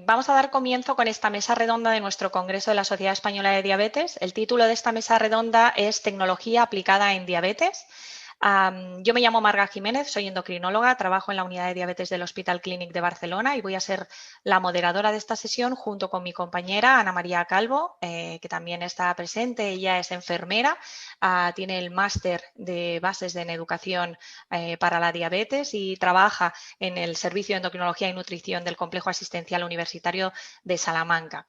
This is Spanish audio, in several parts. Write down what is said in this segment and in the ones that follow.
Vamos a dar comienzo con esta mesa redonda de nuestro Congreso de la Sociedad Española de Diabetes. El título de esta mesa redonda es Tecnología aplicada en diabetes. Yo me llamo Marga Jiménez, soy endocrinóloga, trabajo en la unidad de diabetes del Hospital Clínic de Barcelona y voy a ser la moderadora de esta sesión junto con mi compañera Ana María Calvo, que también está presente. Ella es enfermera, tiene el máster de bases en educación para la diabetes y trabaja en el Servicio de Endocrinología y Nutrición del Complejo Asistencial Universitario de Salamanca.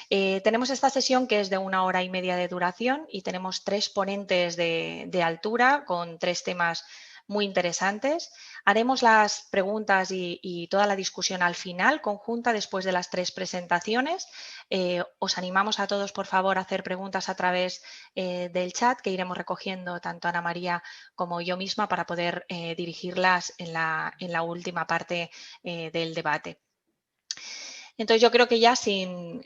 Tenemos esta sesión que es de 1 hora y media de duración y tenemos 3 ponentes de altura con 3 temas muy interesantes. Haremos las preguntas y toda la discusión al final, conjunta, después de las 3 presentaciones. Os animamos a todos, por favor, a hacer preguntas a través del chat, que iremos recogiendo tanto Ana María como yo misma para poder dirigirlas en la última parte del debate. Entonces, yo creo que ya sin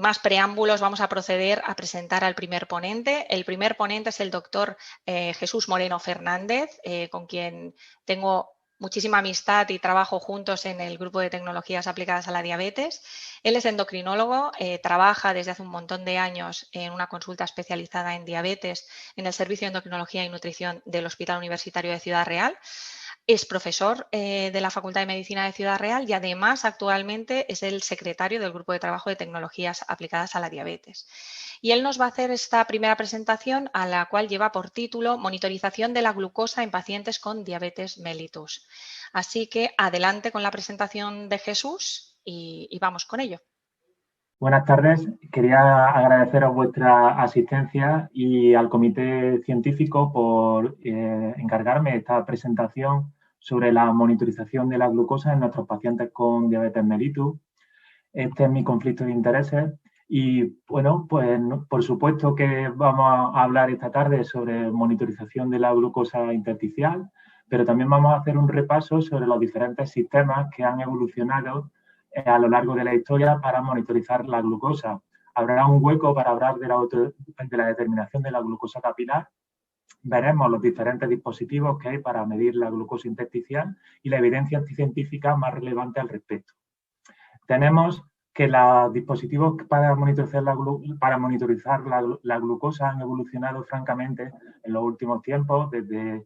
más preámbulos vamos a proceder a presentar al primer ponente. El primer ponente es el doctor Jesús Moreno Fernández, con quien tengo muchísima amistad y trabajo juntos en el grupo de tecnologías aplicadas a la diabetes. Él es endocrinólogo, trabaja desde hace un montón de años en una consulta especializada en diabetes en el Servicio de Endocrinología y Nutrición del Hospital Universitario de Ciudad Real. Es profesor de la Facultad de Medicina de Ciudad Real y además actualmente es el secretario del Grupo de Trabajo de Tecnologías Aplicadas a la Diabetes. Y él nos va a hacer esta primera presentación, a la cual lleva por título Monitorización de la glucosa en pacientes con diabetes mellitus. Así que adelante con la presentación de Jesús y vamos con ello. Buenas tardes. Quería agradeceros vuestra asistencia y al comité científico por encargarme de esta presentación sobre la monitorización de la glucosa en nuestros pacientes con diabetes mellitus. Este es mi conflicto de intereses y, bueno, pues por supuesto que vamos a hablar esta tarde sobre monitorización de la glucosa intersticial, pero también vamos a hacer un repaso sobre los diferentes sistemas que han evolucionado a lo largo de la historia para monitorizar la glucosa. Habrá un hueco para hablar de la determinación de la glucosa capilar. Veremos los diferentes dispositivos que hay para medir la glucosa intersticial y la evidencia científica más relevante al respecto. Tenemos que los dispositivos para monitorizar la glucosa han evolucionado francamente en los últimos tiempos, desde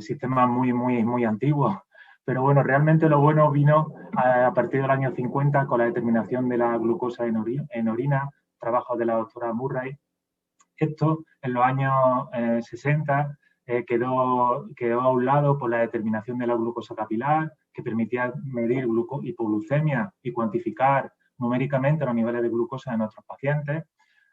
sistemas muy antiguos. Pero bueno, realmente lo bueno vino a partir del año 50 con la determinación de la glucosa en orina, trabajo de la doctora Murray. Esto en los años 60 quedó a un lado por la determinación de la glucosa capilar, que permitía medir hipoglucemia y cuantificar numéricamente los niveles de glucosa en nuestros pacientes.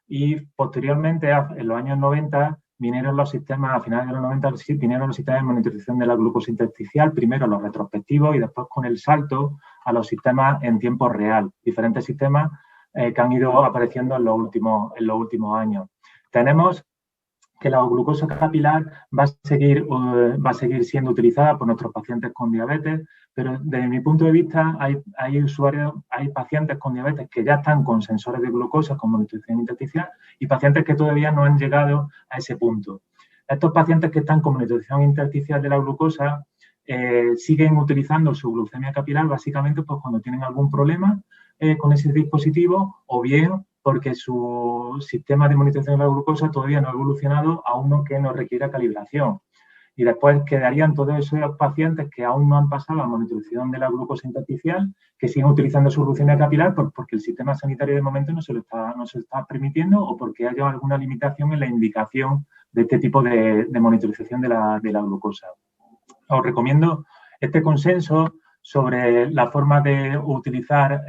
Y posteriormente, en los años 90, vinieron los sistemas, a finales de los 90, vinieron los sistemas de monitorización de la glucosa intersticial, primero los retrospectivos y después con el salto a los sistemas en tiempo real, diferentes sistemas que han ido apareciendo en los últimos años. Tenemos que la glucosa capilar va a seguir siendo utilizada por nuestros pacientes con diabetes, pero desde mi punto de vista hay pacientes con diabetes que ya están con sensores de glucosa con monitorización intersticial y pacientes que todavía no han llegado a ese punto. Estos pacientes que están con monitorización intersticial de la glucosa siguen utilizando su glucemia capilar básicamente pues, cuando tienen algún problema con ese dispositivo o bien porque su sistema de monitorización de la glucosa todavía no ha evolucionado a uno que no requiera calibración. Y después quedarían todos esos pacientes que aún no han pasado a monitorización de la glucosa intersticial, que siguen utilizando su glucemia capilar porque el sistema sanitario de momento no se lo está permitiendo o porque haya alguna limitación en la indicación de este tipo de monitorización de la glucosa. Os recomiendo este consenso sobre la forma de utilizar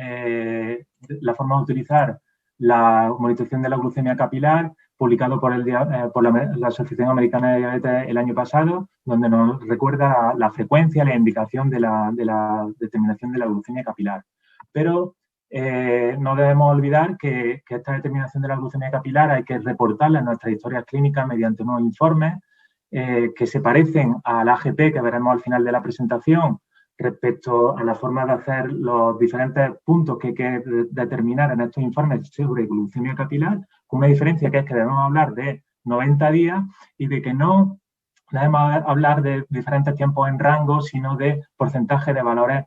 la monitorización de la glucemia capilar, publicado por la Asociación Americana de Diabetes el año pasado, donde nos recuerda la frecuencia, la indicación de la determinación de la glucemia capilar. Pero no debemos olvidar que esta determinación de la glucemia capilar hay que reportarla en nuestras historias clínicas mediante unos informes que se parecen al AGP que veremos al final de la presentación, respecto a la forma de hacer los diferentes puntos que hay que determinar en estos informes sobre glucemia capilar, con una diferencia que es que debemos hablar de 90 días y de que no debemos hablar de diferentes tiempos en rango, sino de porcentaje de valores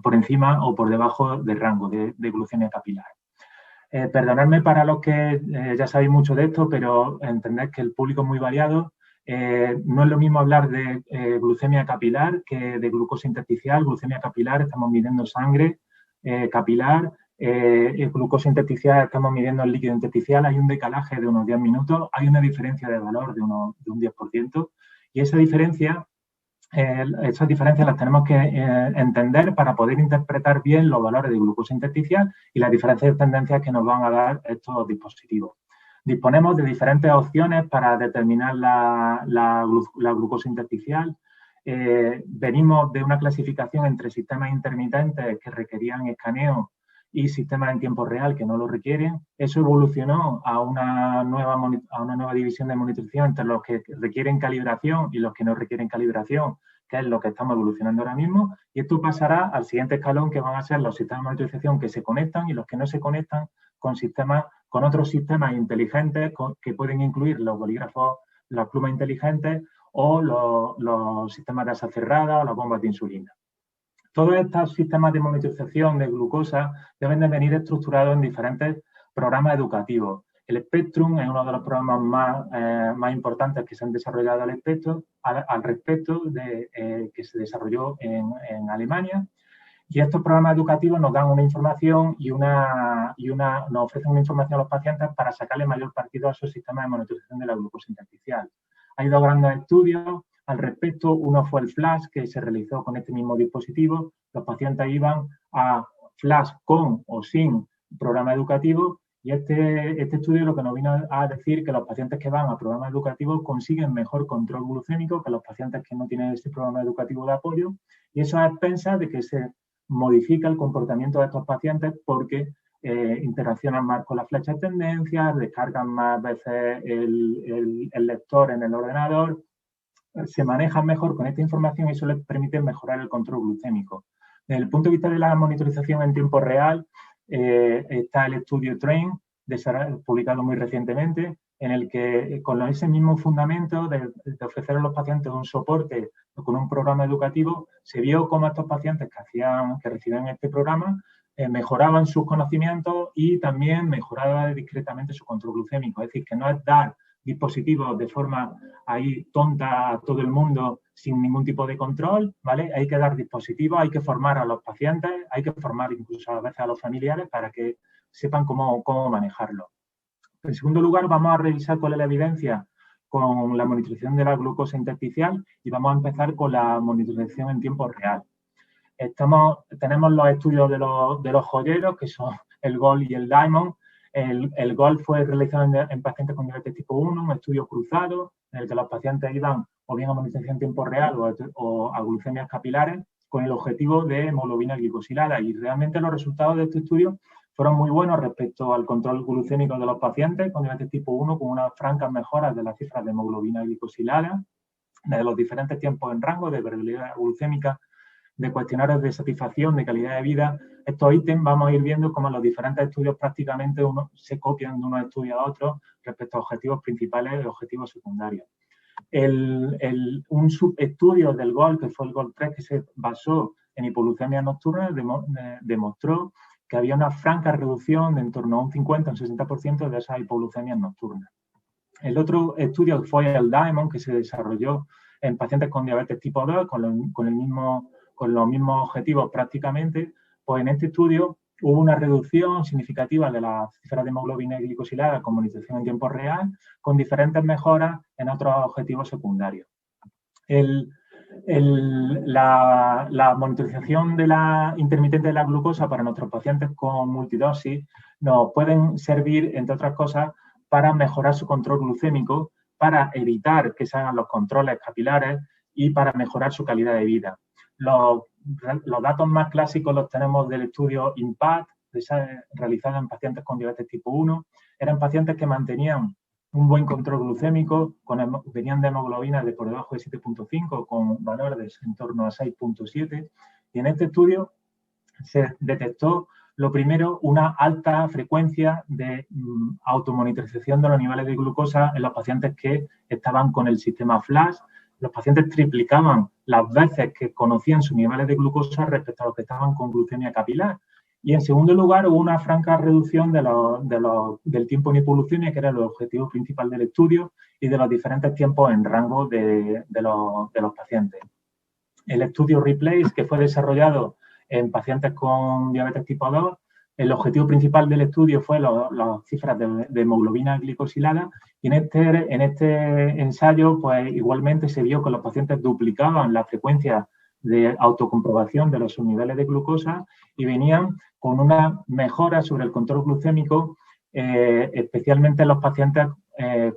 por encima o por debajo del rango de glucemia capilar. Perdonadme para los que ya sabéis mucho de esto, pero entended que el público es muy variado. No es lo mismo hablar de glucemia capilar que de glucosa intersticial. Glucemia capilar, estamos midiendo sangre capilar. Glucosa intersticial, estamos midiendo el líquido intersticial. Hay un decalaje de unos 10 minutos. Hay una diferencia de valor de un 10%. Y esas diferencias las tenemos que entender para poder interpretar bien los valores de glucosa intersticial y las diferentes tendencias que nos van a dar estos dispositivos. Disponemos de diferentes opciones para determinar la glucosa intersticial. Venimos de una clasificación entre sistemas intermitentes que requerían escaneo y sistemas en tiempo real que no lo requieren. Eso evolucionó a una nueva división de monitorización entre los que requieren calibración y los que no requieren calibración, que es lo que estamos evolucionando ahora mismo. Y esto pasará al siguiente escalón, que van a ser los sistemas de monitorización que se conectan y los que no se conectan con otros sistemas inteligentes que pueden incluir los bolígrafos, las plumas inteligentes o los sistemas de asa cerrada o las bombas de insulina. Todos estos sistemas de monitorización de glucosa deben de venir estructurados en diferentes programas educativos. El Spectrum es uno de los programas más importantes que se han desarrollado al respecto, que se desarrolló en Alemania. Y estos programas educativos nos dan una información nos ofrecen una información a los pacientes para sacarle mayor partido a esos sistemas de monitorización de la glucosa intersticial. Hay dos grandes estudios al respecto. Uno fue el FLASH, que se realizó con este mismo dispositivo. Los pacientes iban a FLASH con o sin programa educativo y este estudio lo que nos vino a decir que los pacientes que van a programas educativos consiguen mejor control glucémico que los pacientes que no tienen este programa educativo de apoyo, y eso a expensas de que se modifica el comportamiento de estos pacientes porque interaccionan más con las flechas de tendencia, descargan más veces el lector en el ordenador, se manejan mejor con esta información y eso les permite mejorar el control glucémico. Desde el punto de vista de la monitorización en tiempo real, está el estudio TRAIN, publicado muy recientemente, en el que con ese mismo fundamento de ofrecer a los pacientes un soporte con un programa educativo, se vio cómo estos pacientes que recibían este programa mejoraban sus conocimientos y también mejoraba discretamente su control glucémico. Es decir, que no es dar dispositivos de forma ahí tonta a todo el mundo sin ningún tipo de control, ¿vale? Hay que dar dispositivos, hay que formar a los pacientes, hay que formar incluso a veces a los familiares para que sepan cómo manejarlo. En segundo lugar, vamos a revisar cuál es la evidencia con la monitorización de la glucosa intersticial y vamos a empezar con la monitorización en tiempo real. Tenemos los estudios de los joyeros, que son el GOLD y el DIAMOND. El GOLD fue realizado en pacientes con diabetes tipo 1, un estudio cruzado en el que los pacientes iban o bien a monitorización en tiempo real o a glucemias capilares con el objetivo de hemoglobina glicosilada. Y realmente los resultados de este estudio fueron muy buenos respecto al control glucémico de los pacientes con diabetes tipo 1, con unas francas mejoras de las cifras de hemoglobina glicosilada, de los diferentes tiempos en rango de variabilidad glucémica, de cuestionarios de satisfacción, de calidad de vida. Estos ítems vamos a ir viendo cómo los diferentes estudios prácticamente se copian de unos estudios a otros respecto a objetivos principales y objetivos secundarios. Un subestudio del GOLD, que fue el GOLD 3, que se basó en hipoglucemia nocturna, demostró que había una franca reducción de en torno a un 50 o un 60% de esas hipoglucemias nocturnas. El otro estudio fue el DIAMOND, que se desarrolló en pacientes con diabetes tipo 2, con los mismos objetivos prácticamente. Pues en este estudio hubo una reducción significativa de las cifras de hemoglobina glicosilada con monitorización en tiempo real, con diferentes mejoras en otros objetivos secundarios. La monitorización intermitente de la glucosa para nuestros pacientes con multidosis nos pueden servir, entre otras cosas, para mejorar su control glucémico, para evitar que se hagan los controles capilares y para mejorar su calidad de vida. Los datos más clásicos los tenemos del estudio IMPACT, realizado en pacientes con diabetes tipo 1. Eran pacientes que mantenían un buen control glucémico, venían de hemoglobina de por debajo de 7.5 con valores en torno a 6.7. Y en este estudio se detectó, lo primero, una alta frecuencia de automonitorización de los niveles de glucosa en los pacientes que estaban con el sistema FLASH. los pacientes triplicaban las veces que conocían sus niveles de glucosa respecto a los que estaban con glucemia capilar. Y en segundo lugar, hubo una franca reducción del tiempo en hipoglucemia, que era el objetivo principal del estudio, y de los diferentes tiempos en rango de los pacientes. El estudio REPLACE, que fue desarrollado en pacientes con diabetes tipo 2, el objetivo principal del estudio fue las cifras de hemoglobina glicosilada, y en este ensayo, pues igualmente se vio que los pacientes duplicaban la frecuencia de autocomprobación de los niveles de glucosa y venían con una mejora sobre el control glucémico, especialmente en los pacientes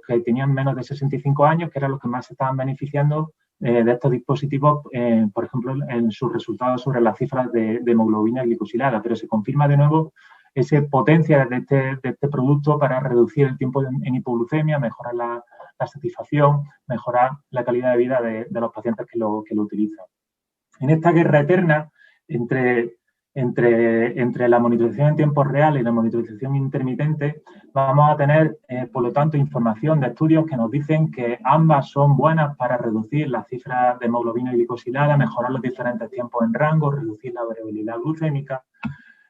que tenían menos de 65 años, que eran los que más se estaban beneficiando de estos dispositivos, por ejemplo, en sus resultados sobre las cifras de hemoglobina glicosilada. Pero se confirma de nuevo esa potencia de este producto para reducir el tiempo en hipoglucemia, mejorar la satisfacción, mejorar la calidad de vida de los pacientes que lo utilizan. En esta guerra eterna entre la monitorización en tiempo real y la monitorización intermitente, vamos a tener, por lo tanto, información de estudios que nos dicen que ambas son buenas para reducir las cifras de hemoglobina glicosilada, mejorar los diferentes tiempos en rango, reducir la variabilidad glucémica,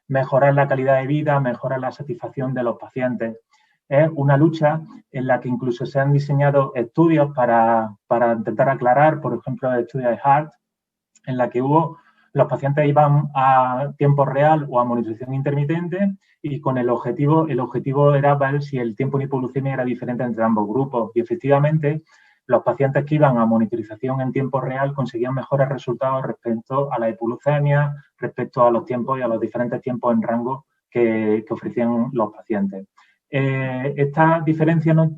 mejorar la calidad de vida, mejorar la satisfacción de los pacientes. Es una lucha en la que incluso se han diseñado estudios para intentar aclarar, por ejemplo, el estudio de HEART, en la que los pacientes iban a tiempo real o a monitorización intermitente, y con el objetivo era ver si el tiempo en hipoglucemia era diferente entre ambos grupos. Y efectivamente, los pacientes que iban a monitorización en tiempo real conseguían mejores resultados respecto a la hipoglucemia, respecto a los tiempos y a los diferentes tiempos en rango que ofrecían los pacientes. Esta diferenciación,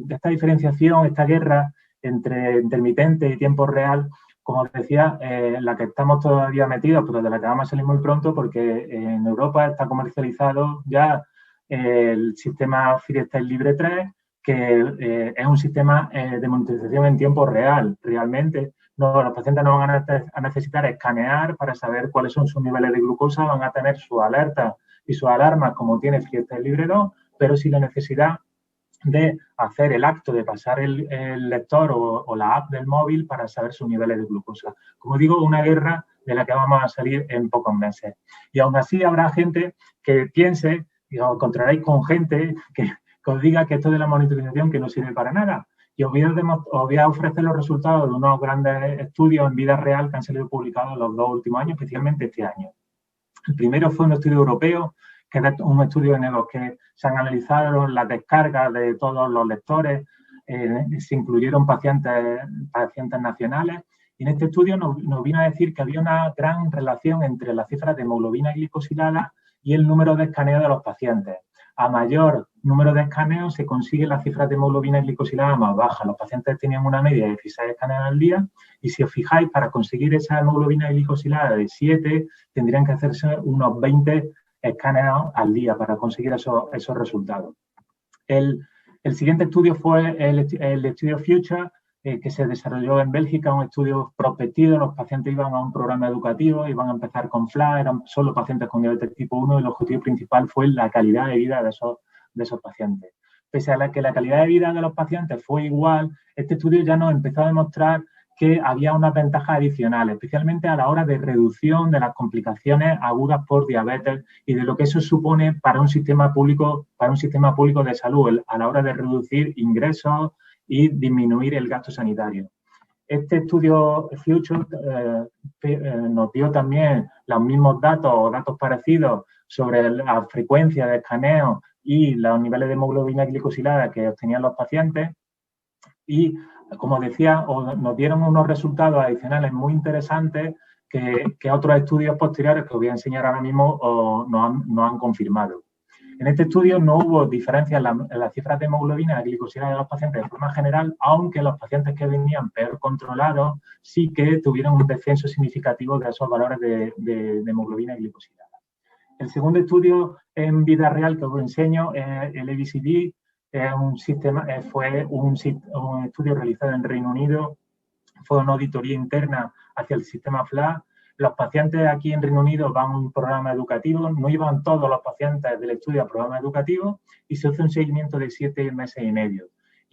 esta guerra entre intermitente y tiempo real, como os decía, la que estamos todavía metidos, pero de la que vamos a salir muy pronto, porque en Europa está comercializado ya el sistema FreeStyle Libre 3, que es un sistema de monitorización en tiempo real. Realmente los pacientes no van a necesitar escanear para saber cuáles son sus niveles de glucosa, van a tener sus alertas y sus alarmas como tiene FreeStyle Libre 2, pero sin la necesidad de hacer el acto de pasar el lector o la app del móvil para saber sus niveles de glucosa. Como digo, una guerra de la que vamos a salir en pocos meses. Y aún así habrá gente que piense, y os encontraréis con gente que os diga que esto de la monitorización que no sirve para nada. Y os voy a ofrecer los resultados de unos grandes estudios en vida real que han salido publicados en los 2 últimos años, especialmente este año. El primero fue un estudio europeo, que es un estudio en el que se han analizado las descargas de todos los lectores, se incluyeron pacientes nacionales, y en este estudio nos vino a decir que había una gran relación entre las cifras de hemoglobina glicosilada y el número de escaneos de los pacientes. A mayor número de escaneos se consiguen las cifras de hemoglobina glicosilada más bajas. Los pacientes tenían una media de 16 escaneos al día, y si os fijáis, para conseguir esa hemoglobina glicosilada de 7, tendrían que hacerse unos 20 escaneos al día para conseguir esos resultados. El siguiente estudio fue el estudio FUTURE, que se desarrolló en Bélgica, un estudio prospectivo. Los pacientes iban a un programa educativo, iban a empezar con FLA, eran solo pacientes con diabetes tipo 1, y el objetivo principal fue la calidad de vida de esos pacientes. Pese a que la calidad de vida de los pacientes fue igual, este estudio ya nos empezó a demostrar que había unas ventajas adicionales, especialmente a la hora de reducción de las complicaciones agudas por diabetes y de lo que eso supone para un sistema público de salud a la hora de reducir ingresos y disminuir el gasto sanitario. Este estudio FUTURE nos dio también los mismos datos o datos parecidos sobre la frecuencia de escaneo y los niveles de hemoglobina glicosilada que obtenían los pacientes, y, como decía, nos dieron unos resultados adicionales muy interesantes que otros estudios posteriores que os voy a enseñar ahora mismo nos han confirmado. En este estudio no hubo diferencias en las cifras de hemoglobina glicosilada de los pacientes de forma general, aunque los pacientes que venían peor controlados sí que tuvieron un descenso significativo de esos valores de hemoglobina glicosilada. El segundo estudio en vida real que os enseño es el ABCD. Fue un estudio realizado en Reino Unido, fue una auditoría interna hacia el sistema FLA. Los pacientes aquí en Reino Unido van a un programa educativo, no iban todos los pacientes del estudio al programa educativo, y se hace un seguimiento de 7 meses y medio.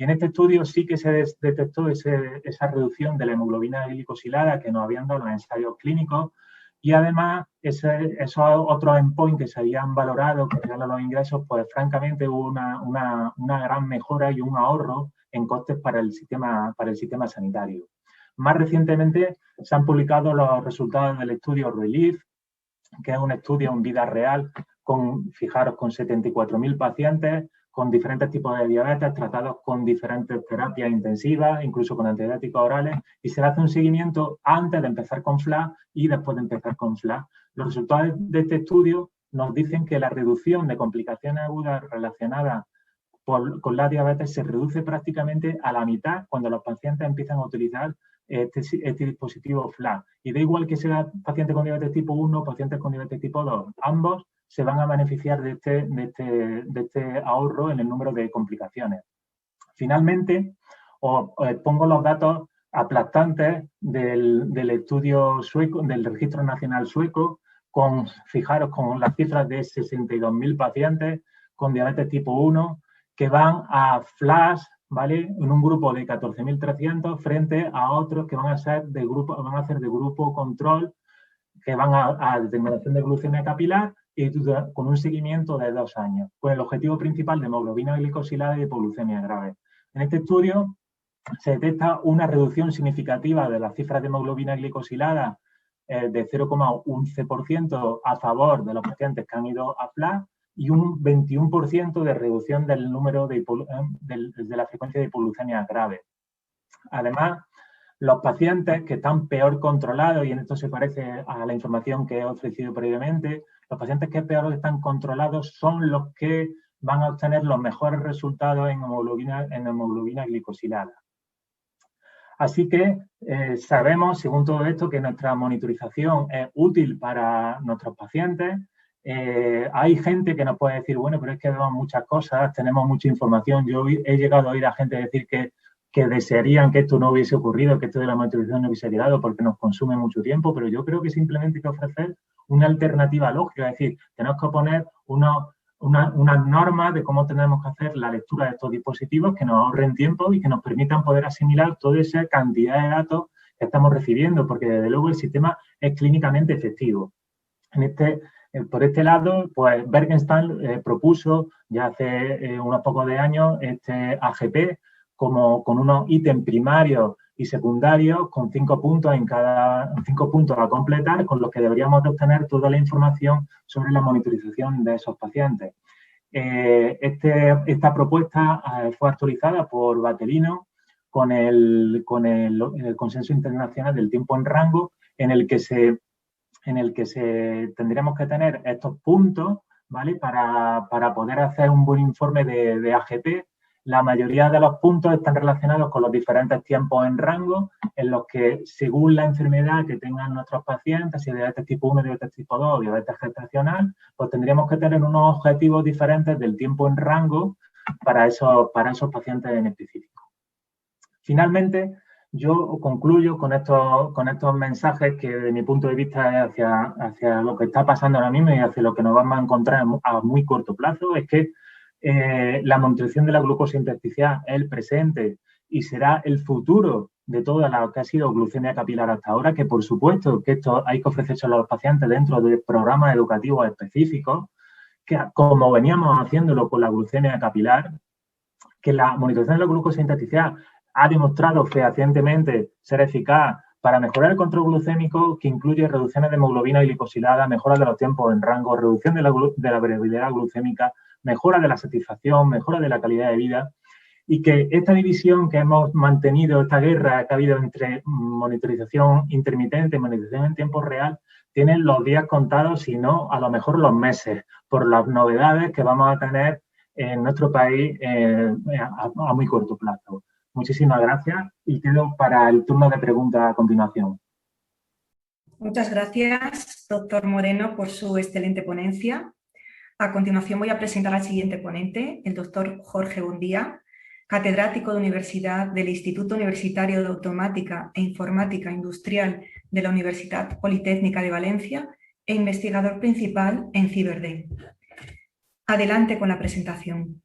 Y en este estudio sí que se detectó esa reducción de la hemoglobina glicosilada que nos habían dado los ensayos clínicos, y además esos otros endpoints que se habían valorado, que eran los ingresos, pues francamente hubo una gran mejora y un ahorro en costes para el sistema sanitario. Más recientemente se han publicado los resultados del estudio RELIEF, que es un estudio en vida real, fijaros, con 74.000 pacientes con diferentes tipos de diabetes, tratados con diferentes terapias intensivas, incluso con antidiabéticos orales, y se le hace un seguimiento antes de empezar con FLAG y después de empezar con FLAG. Los resultados de este estudio nos dicen que la reducción de complicaciones agudas relacionadas con la diabetes se reduce prácticamente a la mitad cuando los pacientes empiezan a utilizar este dispositivo FLAG. Y da igual que sea paciente con diabetes tipo 1 o pacientes con diabetes tipo 2, ambos se van a beneficiar de este ahorro en el número de complicaciones. Finalmente, os pongo los datos aplastantes del estudio sueco, del Registro Nacional Sueco, fijaros, con las cifras de 62.000 pacientes con diabetes tipo 1 que van a FLAG, ¿vale? En un grupo de 14.300 frente a otros que van a hacer de grupo control, que van a determinación de glucemia capilar y con un seguimiento de 2 años, con el objetivo principal de hemoglobina glicosilada y hipoglucemia grave. En este estudio se detecta una reducción significativa de las cifras de hemoglobina glicosilada de 0,11% a favor de los pacientes que han ido a FLAG y un 21% de reducción del número de la frecuencia de hipoglucemia grave. Además, los pacientes que están peor controlados, y en esto se parece a la información que he ofrecido previamente, los pacientes que peor están controlados son los que van a obtener los mejores resultados en hemoglobina glicosilada. Así que sabemos, según todo esto, que nuestra monitorización es útil para nuestros pacientes. Hay gente que nos puede decir, bueno, pero es que vemos muchas cosas, tenemos mucha información. Yo he llegado a oír a gente decir que desearían que esto no hubiese ocurrido, que esto de la monitorización no hubiese llegado porque nos consume mucho tiempo, pero yo creo que simplemente hay que ofrecer una alternativa lógica, es decir, tenemos que poner unas normas de cómo tenemos que hacer la lectura de estos dispositivos que nos ahorren tiempo y que nos permitan poder asimilar toda esa cantidad de datos que estamos recibiendo, porque desde luego el sistema es clínicamente efectivo. Por este lado, pues Bergenstein propuso ya hace unos pocos de años este AGP con unos ítems primarios y secundarios con 5 puntos 5 puntos a completar, con los que deberíamos de obtener toda la información sobre la monitorización de esos pacientes. Esta propuesta fue actualizada por Batelino con el consenso internacional del tiempo en rango, en el que tendríamos que tener estos puntos, ¿vale? Para poder hacer un buen informe de AGP. La mayoría de los puntos están relacionados con los diferentes tiempos en rango, en los que, según la enfermedad que tengan nuestros pacientes, si diabetes tipo 1, diabetes tipo 2 o diabetes gestacional, pues tendríamos que tener unos objetivos diferentes del tiempo en rango para esos pacientes en específico. Finalmente, yo concluyo con estos mensajes que, desde mi punto de vista, es hacia lo que está pasando ahora mismo y hacia lo que nos vamos a encontrar a muy corto plazo, es que la monitorización de la glucosa intersticial es el presente y será el futuro de toda lo que ha sido glucemia capilar hasta ahora, que por supuesto que esto hay que ofrecérselo a los pacientes dentro de programas educativos específicos, que como veníamos haciéndolo con la glucemia capilar, que la monitorización de la glucosa intersticial ha demostrado fehacientemente ser eficaz para mejorar el control glucémico, que incluye reducciones de hemoglobina glicosilada, mejora de los tiempos en rango, reducción de la variabilidad glucémica, mejora de la satisfacción, mejora de la calidad de vida, y que esta división que hemos mantenido, esta guerra que ha habido entre monitorización intermitente y monitorización en tiempo real, tienen los días contados, si no, a lo mejor los meses, por las novedades que vamos a tener en nuestro país a muy corto plazo. Muchísimas gracias y quedo para el turno de preguntas a continuación. Muchas gracias, doctor Moreno, por su excelente ponencia. A continuación voy a presentar al siguiente ponente, el doctor Jorge Bundía, catedrático de Universidad del Instituto Universitario de Automática e Informática Industrial de la Universidad Politécnica de Valencia e investigador principal en CiberDen. Adelante con la presentación.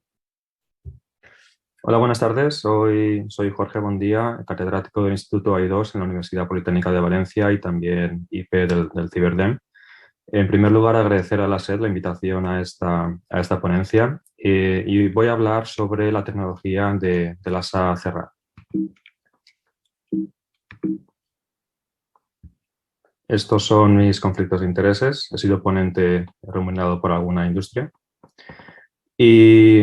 Hola, buenas tardes. Soy Jorge Bondía, catedrático del Instituto AI2 en la Universidad Politécnica de Valencia y también IP del Ciberdem. En primer lugar, agradecer a la SED la invitación a esta ponencia y voy a hablar sobre la tecnología de LASA cerrada. Estos son mis conflictos de intereses. He sido ponente remunerado por alguna industria. Y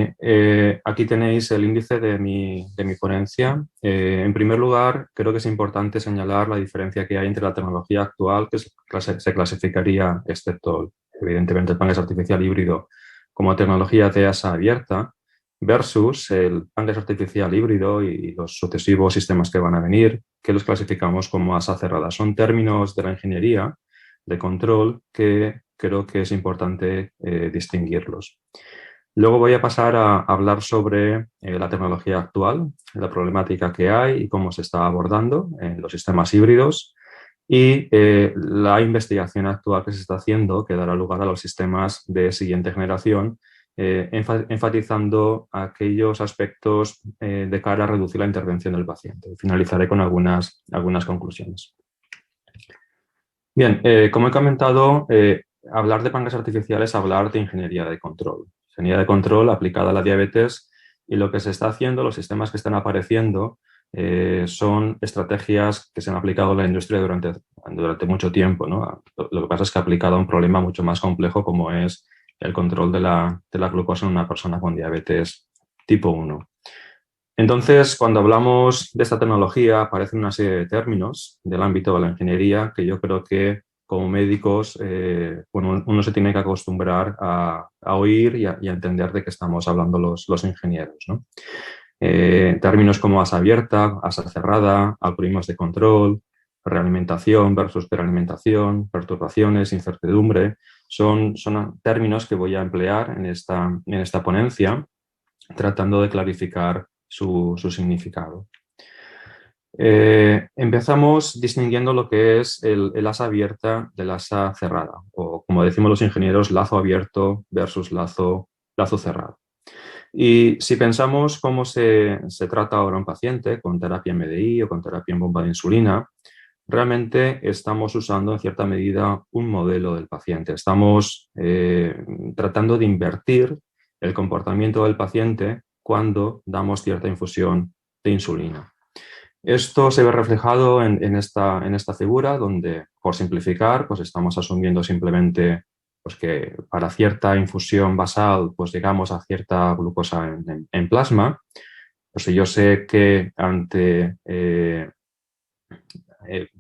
aquí tenéis el índice de mi ponencia. En primer lugar, creo que es importante señalar la diferencia que hay entre la tecnología actual, que se clasificaría, excepto evidentemente el Pancake artificial híbrido, como tecnología de ASA abierta, versus el Pancake artificial híbrido y los sucesivos sistemas que van a venir, que los clasificamos como ASA cerrada. Son términos de la ingeniería de control que creo que es importante distinguirlos. Luego voy a pasar a hablar sobre la tecnología actual, la problemática que hay y cómo se está abordando en los sistemas híbridos y la investigación actual que se está haciendo que dará lugar a los sistemas de siguiente generación, enfatizando aquellos aspectos de cara a reducir la intervención del paciente. Finalizaré con algunas conclusiones. Bien, como he comentado, hablar de pancas artificiales es hablar de ingeniería de control. Ingeniería de control aplicada a la diabetes y lo que se está haciendo, los sistemas que están apareciendo, son estrategias que se han aplicado en la industria durante mucho tiempo, ¿no? Lo que pasa es que aplicado a un problema mucho más complejo como es el control de la glucosa en una persona con diabetes tipo 1. Entonces, cuando hablamos de esta tecnología, aparecen una serie de términos del ámbito de la ingeniería que yo creo que como médicos uno se tiene que acostumbrar a oír y a entender de qué estamos hablando los ingenieros, ¿no? Términos como asa abierta, asa cerrada, algoritmos de control, realimentación versus peralimentación, perturbaciones, incertidumbre, son términos que voy a emplear en esta ponencia tratando de clarificar su significado. Empezamos distinguiendo lo que es el asa abierta del asa cerrada, o como decimos los ingenieros, lazo abierto versus lazo cerrado. Y si pensamos cómo se trata ahora un paciente con terapia MDI o con terapia en bomba de insulina, realmente estamos usando en cierta medida un modelo del paciente. Estamos tratando de invertir el comportamiento del paciente cuando damos cierta infusión de insulina. Esto se ve reflejado en esta figura donde, por simplificar, pues estamos asumiendo simplemente pues que para cierta infusión basal pues llegamos a cierta glucosa en plasma. Pues si yo sé que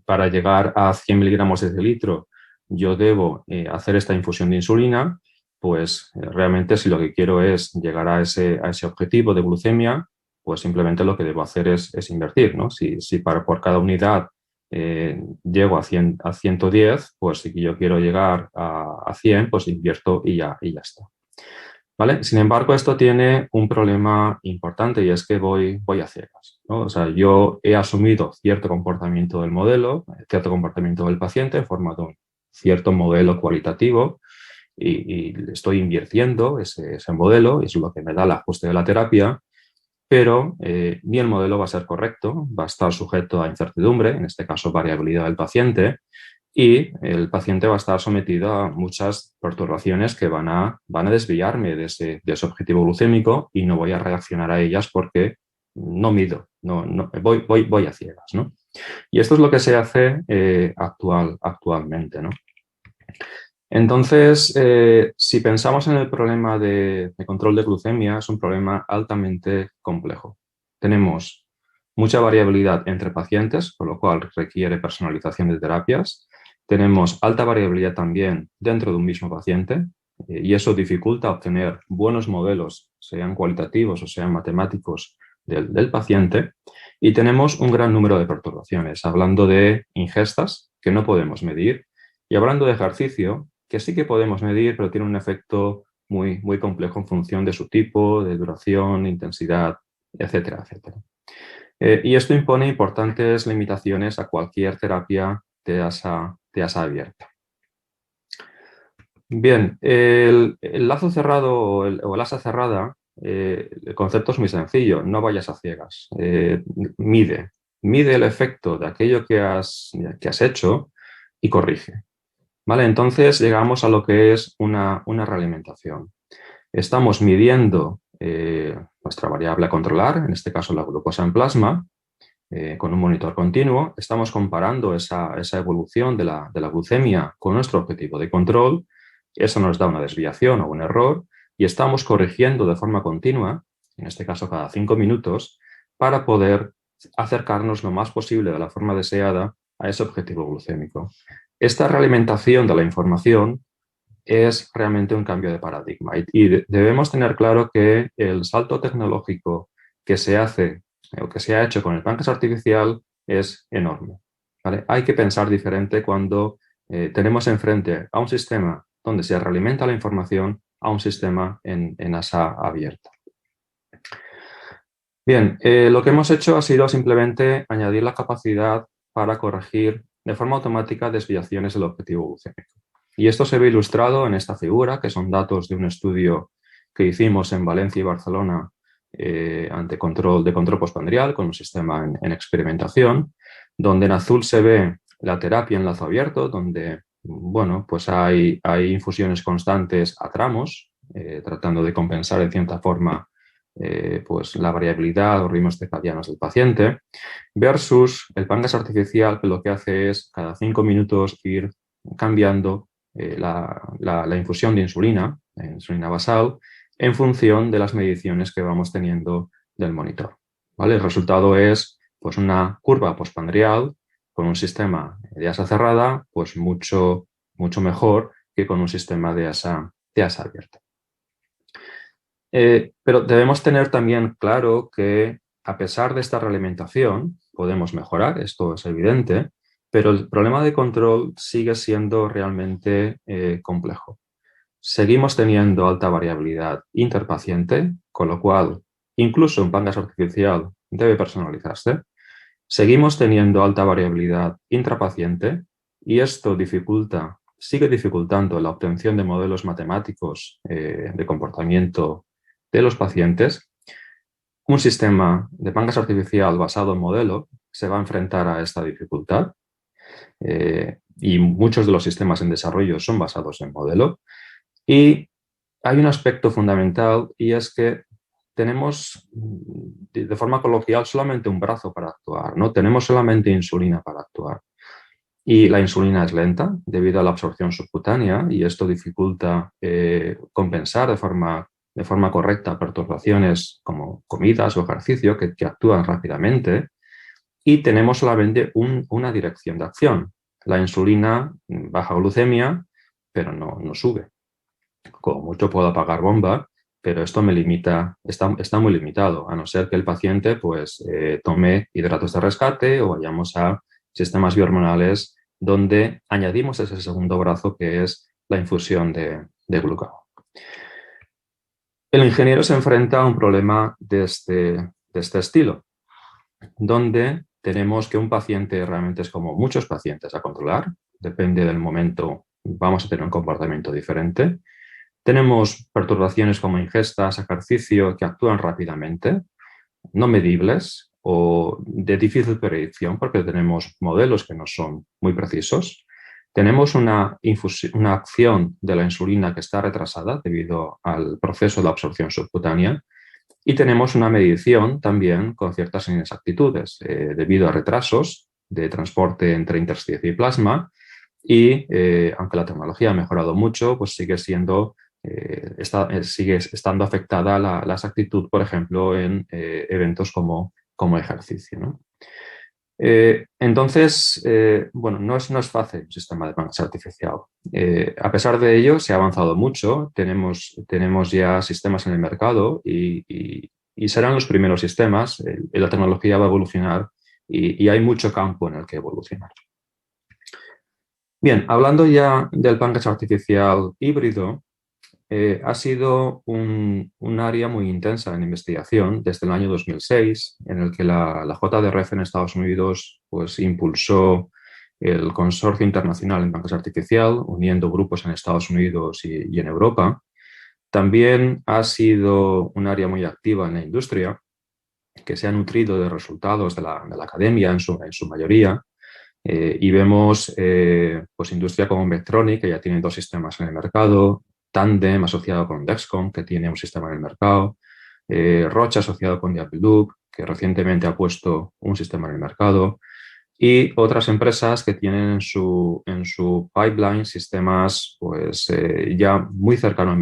para llegar a 100 miligramos de litro yo debo hacer esta infusión de insulina, pues realmente si lo que quiero es llegar a ese objetivo de glucemia, pues simplemente lo que debo hacer es invertir, ¿no? Si por cada unidad llego a 110, pues si yo quiero llegar a 100, pues invierto y ya está. ¿Vale? Sin embargo, esto tiene un problema importante y es que voy a ciegas, ¿no? O sea, yo he asumido cierto comportamiento del modelo, cierto comportamiento del paciente en forma de un cierto modelo cualitativo y estoy invirtiendo ese modelo y es lo que me da el ajuste de la terapia, pero ni el modelo va a ser correcto, va a estar sujeto a incertidumbre, en este caso variabilidad del paciente, y el paciente va a estar sometido a muchas perturbaciones que van a desviarme de ese objetivo glucémico y no voy a reaccionar a ellas porque no mido, voy a ciegas, ¿no? Y esto es lo que se hace actualmente, ¿no? Entonces, si pensamos en el problema de control de glucemia, es un problema altamente complejo. Tenemos mucha variabilidad entre pacientes, con lo cual requiere personalización de terapias. Tenemos alta variabilidad también dentro de un mismo paciente y eso dificulta obtener buenos modelos, sean cualitativos o sean matemáticos, del paciente. Y tenemos un gran número de perturbaciones, hablando de ingestas que no podemos medir y hablando de ejercicio que sí que podemos medir, pero tiene un efecto muy, muy complejo en función de su tipo, de duración, intensidad, etcétera, etcétera. Y esto impone importantes limitaciones a cualquier terapia de asa abierta. Bien, el lazo cerrado o el asa cerrada el concepto es muy sencillo, no vayas a ciegas. Mide el efecto de aquello que has hecho y corrige. ¿Vale? Entonces llegamos a lo que es una realimentación. Estamos midiendo nuestra variable a controlar, en este caso la glucosa en plasma, con un monitor continuo. Estamos comparando esa evolución de la glucemia con nuestro objetivo de control. Eso nos da una desviación o un error y estamos corrigiendo de forma continua, en este caso cada 5 minutos, para poder acercarnos lo más posible de la forma deseada a ese objetivo glucémico. Esta realimentación de la información es realmente un cambio de paradigma y debemos tener claro que el salto tecnológico que se hace o que se ha hecho con el páncreas artificial es enorme, ¿vale? Hay que pensar diferente cuando tenemos enfrente a un sistema donde se realimenta la información a un sistema en asa abierta. Bien, lo que hemos hecho ha sido simplemente añadir la capacidad para corregir de forma automática desviaciones del objetivo glucémico. Y esto se ve ilustrado en esta figura, que son datos de un estudio que hicimos en Valencia y Barcelona de control postprandial con un sistema en experimentación, donde en azul se ve la terapia en lazo abierto, donde bueno, pues hay infusiones constantes a tramos, tratando de compensar en cierta forma pues la variabilidad o ritmos circadianos del paciente, versus el páncreas artificial, que lo que hace es cada 5 minutos ir cambiando la infusión de insulina basal, en función de las mediciones que vamos teniendo del monitor, ¿vale? El resultado es pues, una curva postprandial con un sistema de asa cerrada pues mucho mejor que con un sistema de asa abierta. Pero debemos tener también claro que a pesar de esta realimentación podemos mejorar, esto es evidente, pero el problema de control sigue siendo realmente complejo. Seguimos teniendo alta variabilidad interpaciente, con lo cual incluso un páncreas artificial debe personalizarse. Seguimos teniendo alta variabilidad intrapaciente y esto sigue dificultando la obtención de modelos matemáticos de comportamiento de los pacientes. Un sistema de páncreas artificial basado en modelo se va a enfrentar a esta dificultad y muchos de los sistemas en desarrollo son basados en modelo. Y hay un aspecto fundamental y es que tenemos de forma coloquial solamente un brazo para actuar, ¿no? Tenemos solamente insulina para actuar. Y la insulina es lenta debido a la absorción subcutánea y esto dificulta compensar de forma correcta perturbaciones como comidas o ejercicio que actúan rápidamente. Y tenemos solamente una dirección de acción. La insulina baja glucemia, pero no sube. Como mucho puedo apagar bomba, pero esto me limita, está muy limitado, a no ser que el paciente pues, tome hidratos de rescate o vayamos a sistemas biohormonales donde añadimos ese segundo brazo que es la infusión de glucagón. El ingeniero se enfrenta a un problema de este estilo, donde tenemos que un paciente realmente es como muchos pacientes a controlar, depende del momento, vamos a tener un comportamiento diferente. Tenemos perturbaciones como ingestas, ejercicio, que actúan rápidamente, no medibles o de difícil predicción porque tenemos modelos que no son muy precisos. Tenemos una acción de la insulina que está retrasada debido al proceso de absorción subcutánea y tenemos una medición también con ciertas inexactitudes debido a retrasos de transporte entre intersticio y plasma y aunque la tecnología ha mejorado mucho, pues sigue estando afectada la exactitud, por ejemplo, en eventos como ejercicio, ¿no? Entonces, bueno, no es fácil el sistema de páncreas artificial. A pesar de ello, se ha avanzado mucho, tenemos ya sistemas en el mercado y serán los primeros sistemas, la tecnología va a evolucionar y hay mucho campo en el que evolucionar. Bien, hablando ya del páncreas artificial híbrido, ha sido un área muy intensa en investigación desde el año 2006, en el que la JDRF en Estados Unidos pues, impulsó el Consorcio Internacional en Páncreas Artificial, uniendo grupos en Estados Unidos y en Europa. También ha sido un área muy activa en la industria, que se ha nutrido de resultados de la academia en su mayoría. Y vemos pues industria como Medtronic, que ya tiene 2 sistemas en el mercado, Tandem asociado con Dexcom, que tiene un sistema en el mercado, Roche asociado con Diabeloop, que recientemente ha puesto un sistema en el mercado, y otras empresas que tienen en su pipeline sistemas pues, ya muy cercanos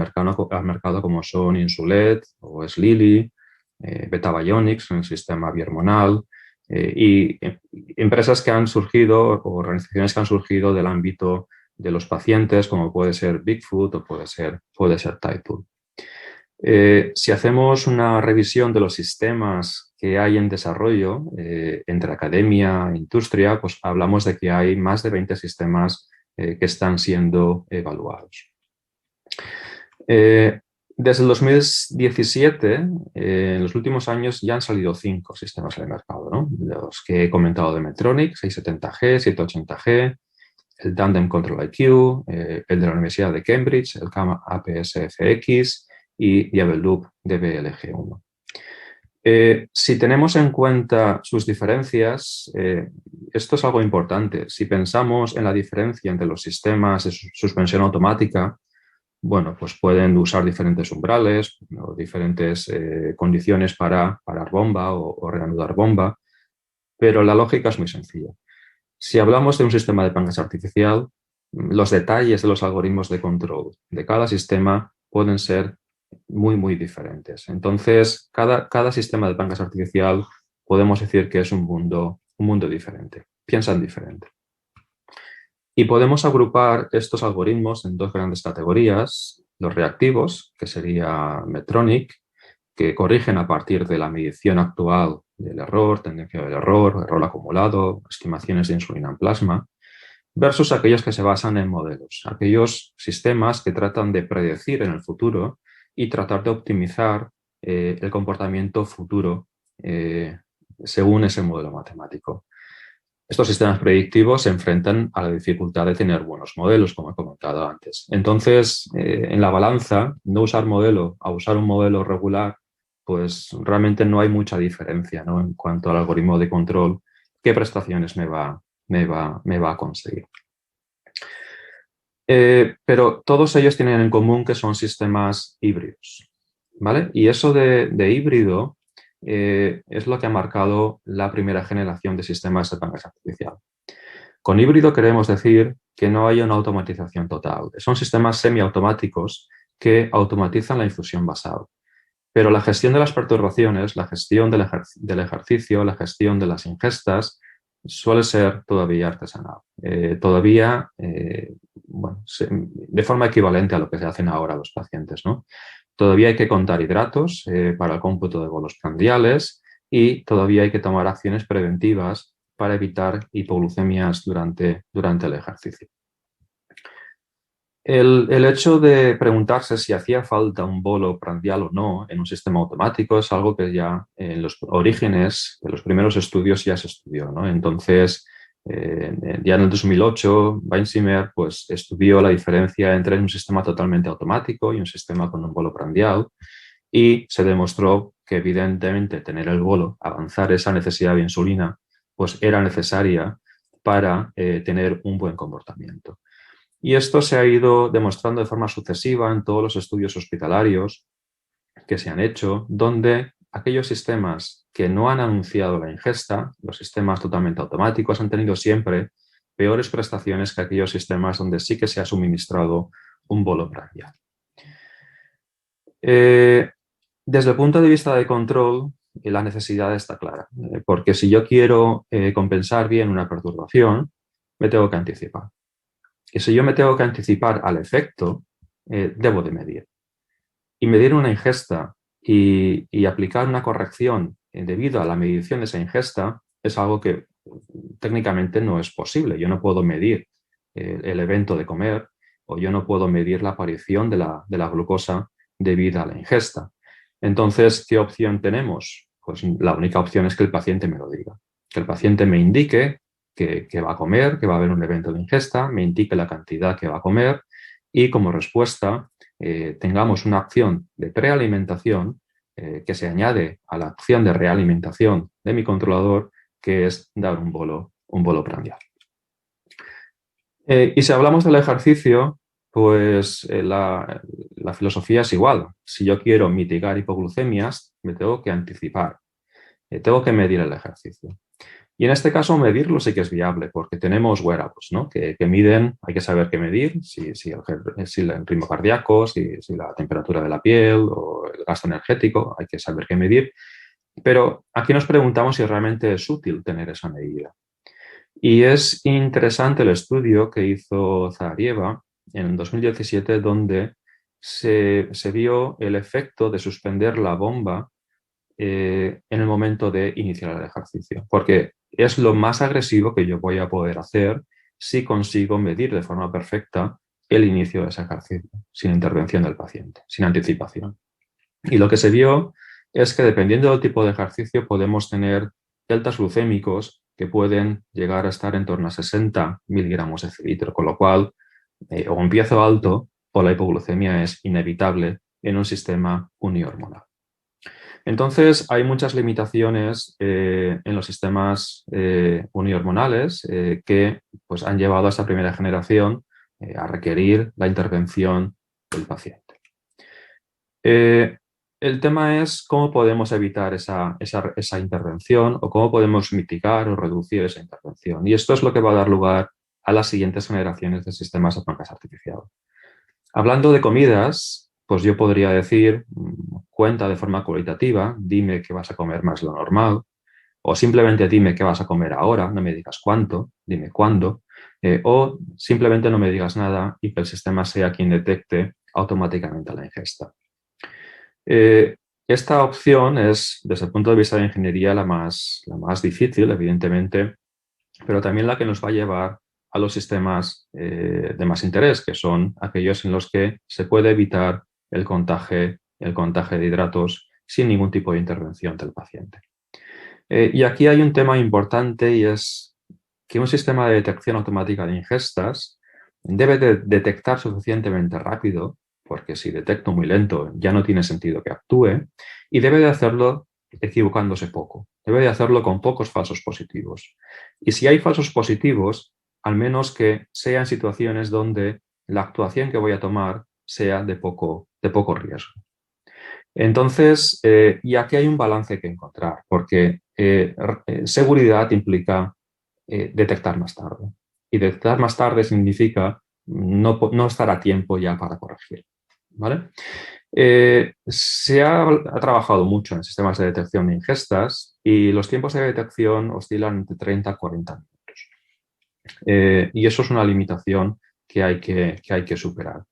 al mercado, como son Insulet o es Lilly, Beta Bionics en el sistema bihormonal, y empresas que han surgido o organizaciones que han surgido del ámbito de los pacientes, como puede ser Bigfoot o puede ser Tidepool. Si hacemos una revisión de los sistemas que hay en desarrollo entre academia e industria, pues hablamos de que hay más de 20 sistemas que están siendo evaluados. Desde el 2017, en los últimos años ya han salido 5 sistemas en el mercado, ¿no? Los que he comentado de Medtronic, 670G, 780G, el Tandem Control IQ, el de la Universidad de Cambridge, el CAMA APS-FX y Diabeloop DBLG1. Si tenemos en cuenta sus diferencias, esto es algo importante. Si pensamos en la diferencia entre los sistemas de suspensión automática, bueno, pues pueden usar diferentes umbrales o diferentes condiciones para parar bomba o reanudar bomba, pero la lógica es muy sencilla. Si hablamos de un sistema de páncreas artificial, los detalles de los algoritmos de control de cada sistema pueden ser muy, muy diferentes. Entonces, cada sistema de páncreas artificial podemos decir que es un mundo diferente, piensan diferente. Y podemos agrupar estos algoritmos en 2 grandes categorías: los reactivos, que sería Medtronic, que corrigen a partir de la medición actual del error, tendencia del error acumulado, estimaciones de insulina en plasma, versus aquellos que se basan en modelos, aquellos sistemas que tratan de predecir en el futuro y tratar de optimizar el comportamiento futuro según ese modelo matemático. Estos sistemas predictivos se enfrentan a la dificultad de tener buenos modelos, como he comentado antes. Entonces, en la balanza, no usar modelo a usar un modelo regular, pues realmente no hay mucha diferencia, ¿no? En cuanto al algoritmo de control, qué prestaciones me va a conseguir. Pero todos ellos tienen en común que son sistemas híbridos, ¿vale? Y eso de híbrido es lo que ha marcado la primera generación de sistemas de páncreas artificial. Con híbrido queremos decir que no hay una automatización total. Son sistemas semiautomáticos que automatizan la infusión basal. Pero la gestión de las perturbaciones, la gestión del ejercicio, la gestión de las ingestas, suele ser todavía artesanal. Todavía, bueno, de forma equivalente a lo que se hacen ahora los pacientes, ¿no? Todavía hay que contar hidratos para el cómputo de bolos prandiales y todavía hay que tomar acciones preventivas para evitar hipoglucemias durante el ejercicio. El hecho de preguntarse si hacía falta un bolo prandial o no en un sistema automático es algo que ya en los orígenes, en los primeros estudios ya se estudió, ¿no? Entonces, ya en el 2008, Weinzimmer pues, estudió la diferencia entre un sistema totalmente automático y un sistema con un bolo prandial y se demostró que evidentemente tener el bolo, avanzar esa necesidad de insulina, pues era necesaria para tener un buen comportamiento. Y esto se ha ido demostrando de forma sucesiva en todos los estudios hospitalarios que se han hecho, donde aquellos sistemas que no han anunciado la ingesta, los sistemas totalmente automáticos, han tenido siempre peores prestaciones que aquellos sistemas donde sí que se ha suministrado un bolo prandial. Desde el punto de vista de control, la necesidad está clara, porque si yo quiero compensar bien una perturbación, me tengo que anticipar. Y si yo me tengo que anticipar al efecto, debo de medir. Y medir una ingesta y aplicar una corrección debido a la medición de esa ingesta es algo que técnicamente no es posible. Yo no puedo medir el evento de comer o yo no puedo medir la aparición de la glucosa debida a la ingesta. Entonces, ¿qué opción tenemos? Pues la única opción es que el paciente me lo diga. Que el paciente me indique que va a comer, que va a haber un evento de ingesta, me indique la cantidad que va a comer y como respuesta tengamos una acción de prealimentación que se añade a la acción de realimentación de mi controlador, que es dar un bolo prandial. Y si hablamos del ejercicio, pues la filosofía es igual. Si yo quiero mitigar hipoglucemias, me tengo que anticipar, tengo que medir el ejercicio. Y en este caso medirlo sí que es viable, porque tenemos wearables, ¿no? que miden, hay que saber qué medir, si el ritmo cardíaco, si la temperatura de la piel o el gasto energético, hay que saber qué medir. Pero aquí nos preguntamos si realmente es útil tener esa medida. Y es interesante el estudio que hizo Zaharieva en 2017, donde se vio el efecto de suspender la bomba en el momento de iniciar el ejercicio, porque es lo más agresivo que yo voy a poder hacer si consigo medir de forma perfecta el inicio de ese ejercicio, sin intervención del paciente, sin anticipación. Y lo que se vio es que dependiendo del tipo de ejercicio podemos tener deltas glucémicos que pueden llegar a estar en torno a 60 miligramos de decilitro, con lo cual o empiezo alto o la hipoglucemia es inevitable en un sistema unihormonal. Entonces, hay muchas limitaciones en los sistemas unihormonales que pues, han llevado a esta primera generación a requerir la intervención del paciente. El tema es cómo podemos evitar esa intervención o cómo podemos mitigar o reducir esa intervención. Y esto es lo que va a dar lugar a las siguientes generaciones de sistemas de pancreas artificial. Hablando de comidas, pues yo podría decir, cuenta de forma cualitativa, dime que vas a comer más de lo normal, o simplemente dime qué vas a comer ahora, no me digas cuánto, dime cuándo, o simplemente no me digas nada y que el sistema sea quien detecte automáticamente la ingesta. Esta opción es, desde el punto de vista de ingeniería, la más difícil, evidentemente, pero también la que nos va a llevar a los sistemas de más interés, que son aquellos en los que se puede evitar el contagio de hidratos sin ningún tipo de intervención del paciente. Y aquí hay un tema importante y es que un sistema de detección automática de ingestas debe de detectar suficientemente rápido, porque si detecto muy lento ya no tiene sentido que actúe, y debe de hacerlo equivocándose poco. Debe de hacerlo con pocos falsos positivos. Y si hay falsos positivos, al menos que sean situaciones donde la actuación que voy a tomar sea de poco riesgo. Entonces, y aquí hay un balance que encontrar, porque seguridad implica detectar más tarde. Y detectar más tarde significa no estar a tiempo ya para corregir, ¿vale? Se ha trabajado mucho en sistemas de detección de ingestas y los tiempos de detección oscilan entre 30 a 40 minutos. Y eso es una limitación que hay que superar.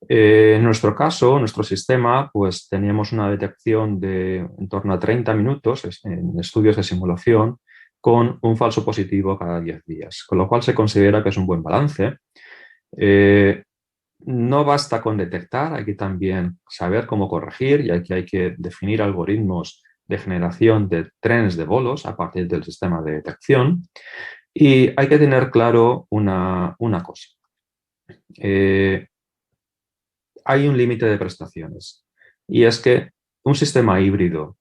En nuestro caso, nuestro sistema, pues teníamos una detección de en torno a 30 minutos en estudios de simulación con un falso positivo cada 10 días, con lo cual se considera que es un buen balance. No basta con detectar, hay que también saber cómo corregir y aquí hay que definir algoritmos de generación de trenes de bolos a partir del sistema de detección y hay que tener claro una cosa. Hay un límite de prestaciones y es que un sistema híbrido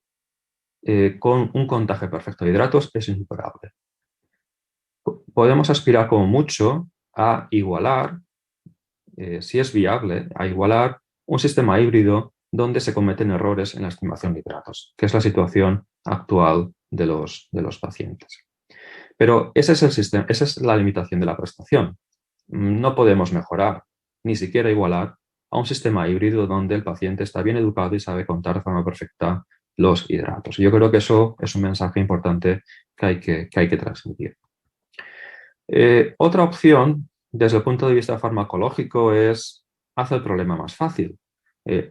con un contagio perfecto de hidratos es insuperable. Podemos aspirar como mucho a igualar, si es viable, a igualar un sistema híbrido donde se cometen errores en la estimación de hidratos, que es la situación actual de los pacientes. Pero ese es el sistema, esa es la limitación de la prestación. No podemos mejorar, ni siquiera igualar, a un sistema híbrido donde el paciente está bien educado y sabe contar de forma perfecta los hidratos. Yo creo que eso es un mensaje importante que hay que transmitir. Otra opción, desde el punto de vista farmacológico, es hacer el problema más fácil.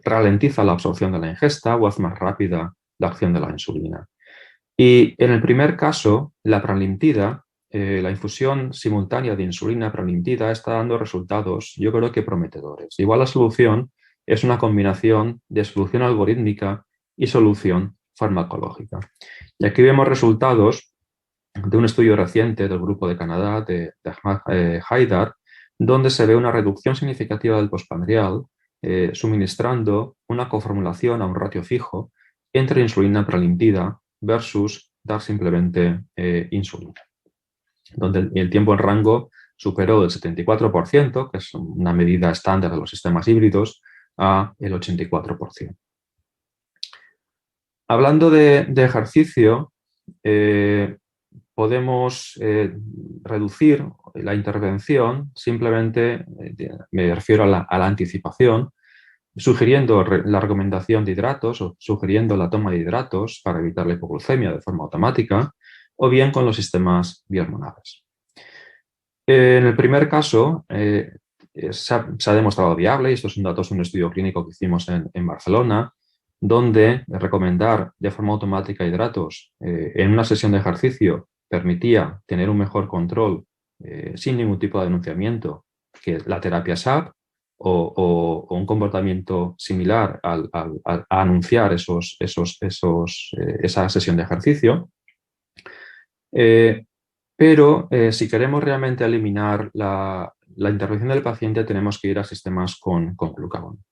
Ralentiza la absorción de la ingesta o hace más rápida la acción de la insulina. Y en el primer caso, la pralimtida, la infusión simultánea de insulina pralimtida está dando resultados, yo creo que prometedores. Igual la solución es una combinación de solución algorítmica y solución farmacológica. Y aquí vemos resultados de un estudio reciente del grupo de Canadá, de Ahmad Haidar, donde se ve una reducción significativa del postprandial suministrando una coformulación a un ratio fijo entre insulina pralimpida versus dar simplemente insulina, donde el tiempo en rango superó el 74%, que es una medida estándar de los sistemas híbridos, a el 84%. Hablando de ejercicio, podemos reducir la intervención, simplemente me refiero a la anticipación, sugiriendo la recomendación de hidratos o sugiriendo la toma de hidratos para evitar la hipoglucemia de forma automática, o bien con los sistemas bihormonales. En el primer caso, se ha demostrado viable, y estos son datos de un estudio clínico que hicimos en Barcelona, donde recomendar de forma automática hidratos en una sesión de ejercicio permitía tener un mejor control sin ningún tipo de denunciamiento que la terapia SAP o un comportamiento similar a anunciar esa sesión de ejercicio. Pero si queremos realmente eliminar la intervención del paciente, tenemos que ir a sistemas con glucagón.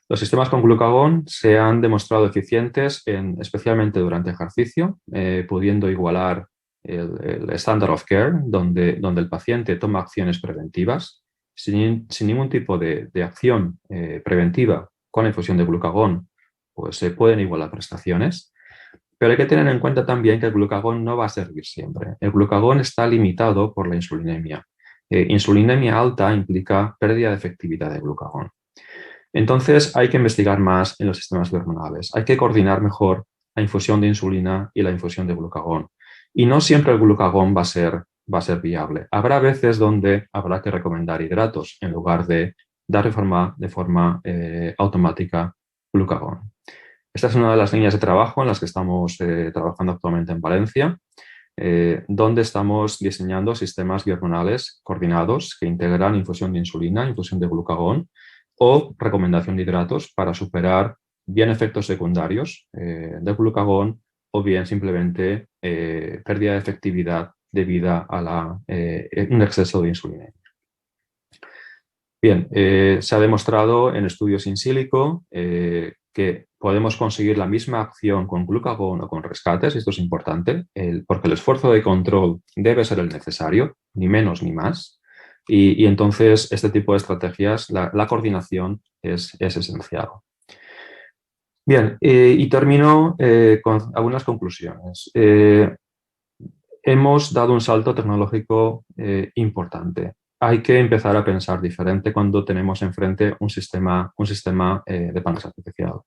Los sistemas con glucagón se han demostrado eficientes, especialmente durante ejercicio, pudiendo igualar el standard of care, donde el paciente toma acciones preventivas, sin ningún tipo de acción preventiva con la infusión de glucagón, pues se pueden igualar prestaciones. Pero hay que tener en cuenta también que el glucagón no va a servir siempre. El glucagón está limitado por la insulinemia. Insulinemia alta implica pérdida de efectividad de glucagón. Entonces hay que investigar más en los sistemas bihormonales. Hay que coordinar mejor la infusión de insulina y la infusión de glucagón. Y no siempre el glucagón va a ser viable. Habrá veces donde habrá que recomendar hidratos en lugar de dar de forma automática glucagón. Esta es una de las líneas de trabajo en las que estamos trabajando actualmente en Valencia, donde estamos diseñando sistemas bihormonales coordinados que integran infusión de insulina, infusión de glucagón o recomendación de hidratos para superar bien efectos secundarios del glucagón o bien simplemente pérdida de efectividad debida a un exceso de insulina. Bien, se ha demostrado en estudios in silico que podemos conseguir la misma acción con glucagón o con rescates, esto es importante, porque el esfuerzo de control debe ser el necesario, ni menos ni más, y entonces este tipo de estrategias, la coordinación es esencial. Bien, y termino con algunas conclusiones. Hemos dado un salto tecnológico importante. Hay que empezar a pensar diferente cuando tenemos enfrente un sistema de páncreas artificial.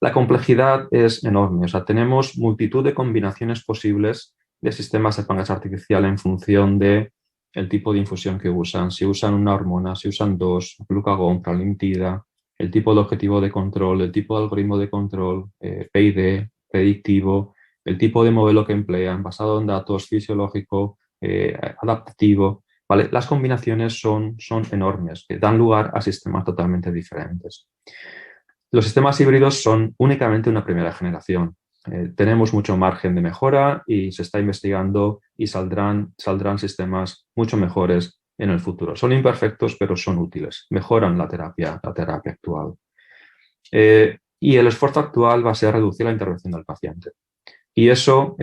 La complejidad es enorme, o sea, tenemos multitud de combinaciones posibles de sistemas de páncreas artificial en función de el tipo de infusión que usan, si usan una hormona, si usan dos, glucagón, pralimitida, el tipo de objetivo de control, el tipo de algoritmo de control, PID, predictivo, el tipo de modelo que emplean, basado en datos, fisiológico, adaptativo. ¿Vale? Las combinaciones son enormes, que dan lugar a sistemas totalmente diferentes. Los sistemas híbridos son únicamente una primera generación. Tenemos mucho margen de mejora y se está investigando y saldrán sistemas mucho mejores en el futuro. Son imperfectos, pero son útiles. Mejoran la terapia actual. Y el esfuerzo actual va a ser reducir la intervención del paciente. Y eso,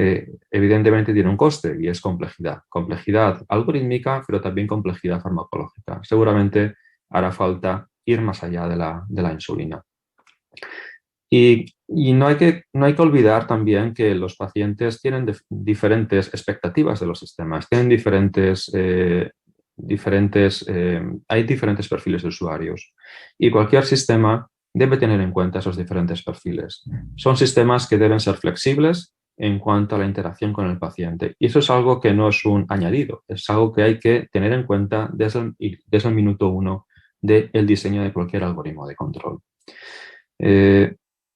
evidentemente, tiene un coste y es complejidad. Complejidad algorítmica, pero también complejidad farmacológica. Seguramente hará falta ir más allá de la insulina. Y no hay que olvidar también que los pacientes tienen diferentes expectativas de los sistemas, tienen hay diferentes perfiles de usuarios y cualquier sistema debe tener en cuenta esos diferentes perfiles. Son sistemas que deben ser flexibles en cuanto a la interacción con el paciente y eso es algo que no es un añadido, es algo que hay que tener en cuenta desde el minuto 1 del diseño de cualquier algoritmo de control.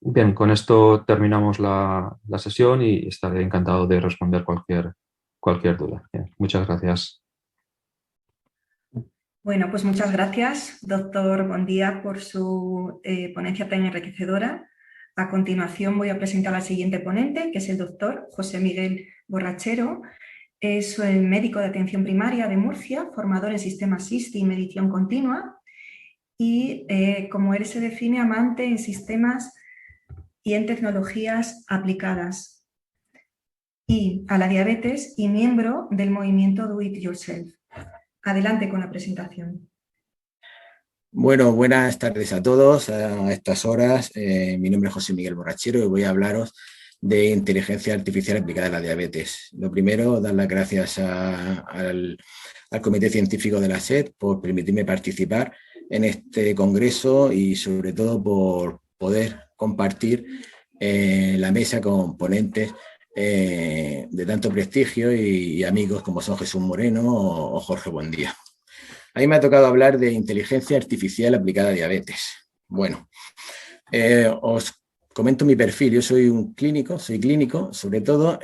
Bien, con esto terminamos la sesión y estaré encantado de responder cualquier duda. Bien, muchas gracias. Bueno, pues muchas gracias, doctor Bondía, por su ponencia tan enriquecedora. A continuación voy a presentar al siguiente ponente, que es el doctor José Miguel Borrachero. Es médico de atención primaria de Murcia, formador en sistemas SISTI y medición continua. y, como él se define, amante en sistemas y en tecnologías aplicadas y a la diabetes y miembro del movimiento Do It Yourself. Adelante con la presentación. Bueno, buenas tardes a todos. A estas horas, mi nombre es José Miguel Borrachero y voy a hablaros de inteligencia artificial aplicada a la diabetes. Lo primero, dar las gracias al Comité Científico de la SED por permitirme participar en este congreso y sobre todo por poder compartir la mesa con ponentes de tanto prestigio y amigos como son Jesús Moreno o Jorge Buendía. A mí me ha tocado hablar de inteligencia artificial aplicada a diabetes. Bueno, os comento mi perfil. Yo soy clínico, sobre todo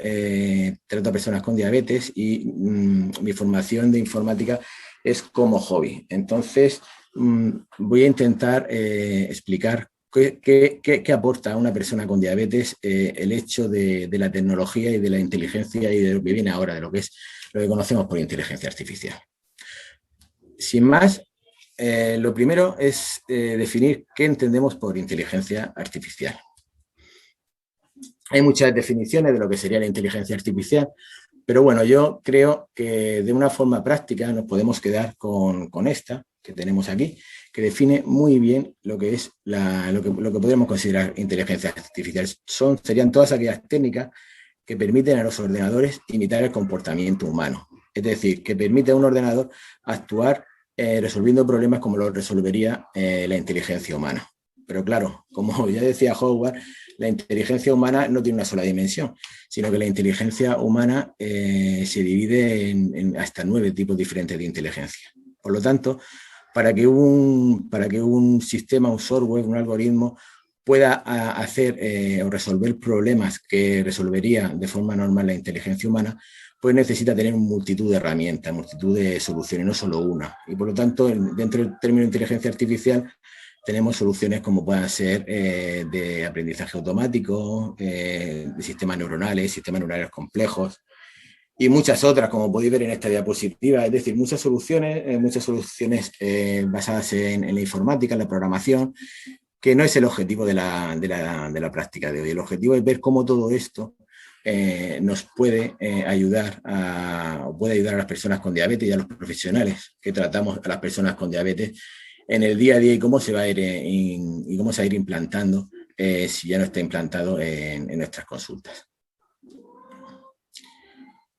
trato a personas con diabetes y mi formación de informática es como hobby. Entonces, voy a intentar explicar qué aporta a una persona con diabetes el hecho de la tecnología y de la inteligencia y de lo que viene ahora, de lo que conocemos por inteligencia artificial. Sin más, lo primero es definir qué entendemos por inteligencia artificial. Hay muchas definiciones de lo que sería la inteligencia artificial, pero bueno, yo creo que de una forma práctica nos podemos quedar con esta que tenemos aquí, que define muy bien lo que es lo que podríamos considerar inteligencia artificial. Serían todas aquellas técnicas que permiten a los ordenadores imitar el comportamiento humano. Es decir, que permite a un ordenador actuar resolviendo problemas como lo resolvería la inteligencia humana. Pero claro, como ya decía Howard, la inteligencia humana no tiene una sola dimensión, sino que la inteligencia humana se divide en hasta 9 tipos diferentes de inteligencia. Por lo tanto, para que un sistema, un software, un algoritmo pueda hacer o resolver problemas que resolvería de forma normal la inteligencia humana, pues necesita tener multitud de herramientas, multitud de soluciones, no solo una. Y por lo tanto, dentro del término de inteligencia artificial, tenemos soluciones como puedan ser de aprendizaje automático, de sistemas neuronales complejos y muchas otras, como podéis ver en esta diapositiva. Es decir, muchas soluciones basadas en la informática, en la programación, que no es el objetivo de la práctica de hoy. El objetivo es ver cómo todo esto nos puede ayudar a las personas con diabetes y a los profesionales que tratamos a las personas con diabetes en el día a día y cómo se va a ir implantando si ya no está implantado en nuestras consultas.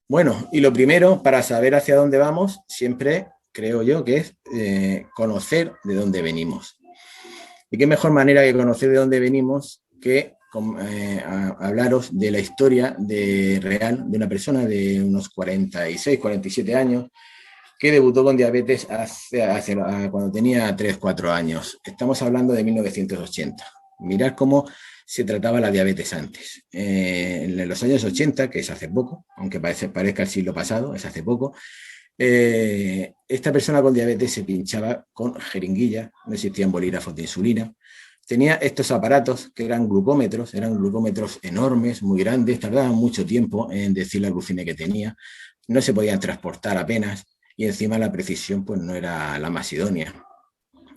Bueno, y lo primero, para saber hacia dónde vamos, siempre creo yo que es conocer de dónde venimos. ¿Y qué mejor manera que conocer de dónde venimos que hablaros de la historia real de una persona de unos 46, 47 años que debutó con diabetes cuando tenía 3, 4 años. Estamos hablando de 1980. Mirad cómo se trataba la diabetes antes. En los años 80, que es hace poco, aunque parezca el siglo pasado, es hace poco, esta persona con diabetes se pinchaba con jeringuilla, no existían bolígrafos de insulina. Tenía estos aparatos que eran glucómetros enormes, muy grandes, tardaban mucho tiempo en decir la glucemia que tenía, no se podían transportar apenas y encima la precisión pues no era la más idónea.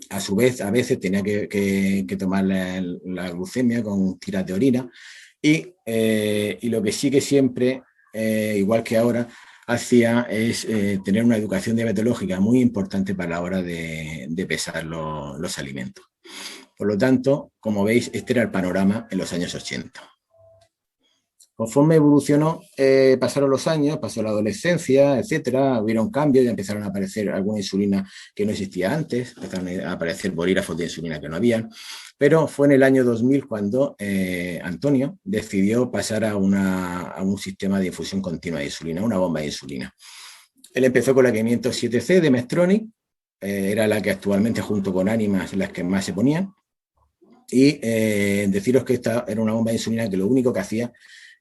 A su vez, a veces tenía que tomar la glucemia con tiras de orina y lo que sí que siempre, igual que ahora, hacía es tener una educación diabetológica muy importante para la hora de pesar los alimentos. Por lo tanto, como veis, este era el panorama en los años 80. Conforme evolucionó, pasaron los años, pasó la adolescencia, etcétera, hubieron cambios y empezaron a aparecer alguna insulina que no existía antes, empezaron a aparecer bolígrafos de insulina que no habían, pero fue en el año 2000 cuando Antonio decidió pasar a un sistema de infusión continua de insulina, una bomba de insulina. Él empezó con la 507C de Medtronic, era la que actualmente junto con Animas las que más se ponían, y deciros que esta era una bomba de insulina que lo único que hacía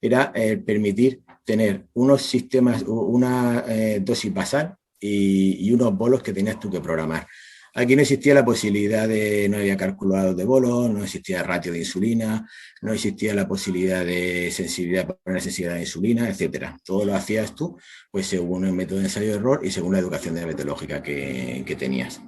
era permitir tener unos sistemas, una dosis basal y unos bolos que tenías tú que programar. Aquí no existía la posibilidad no había calculador de bolos, no existía ratio de insulina, no existía la posibilidad de poner sensibilidad de insulina, etcétera. Todo lo hacías tú, pues según el método de ensayo de error y según la educación diabetológica que tenías.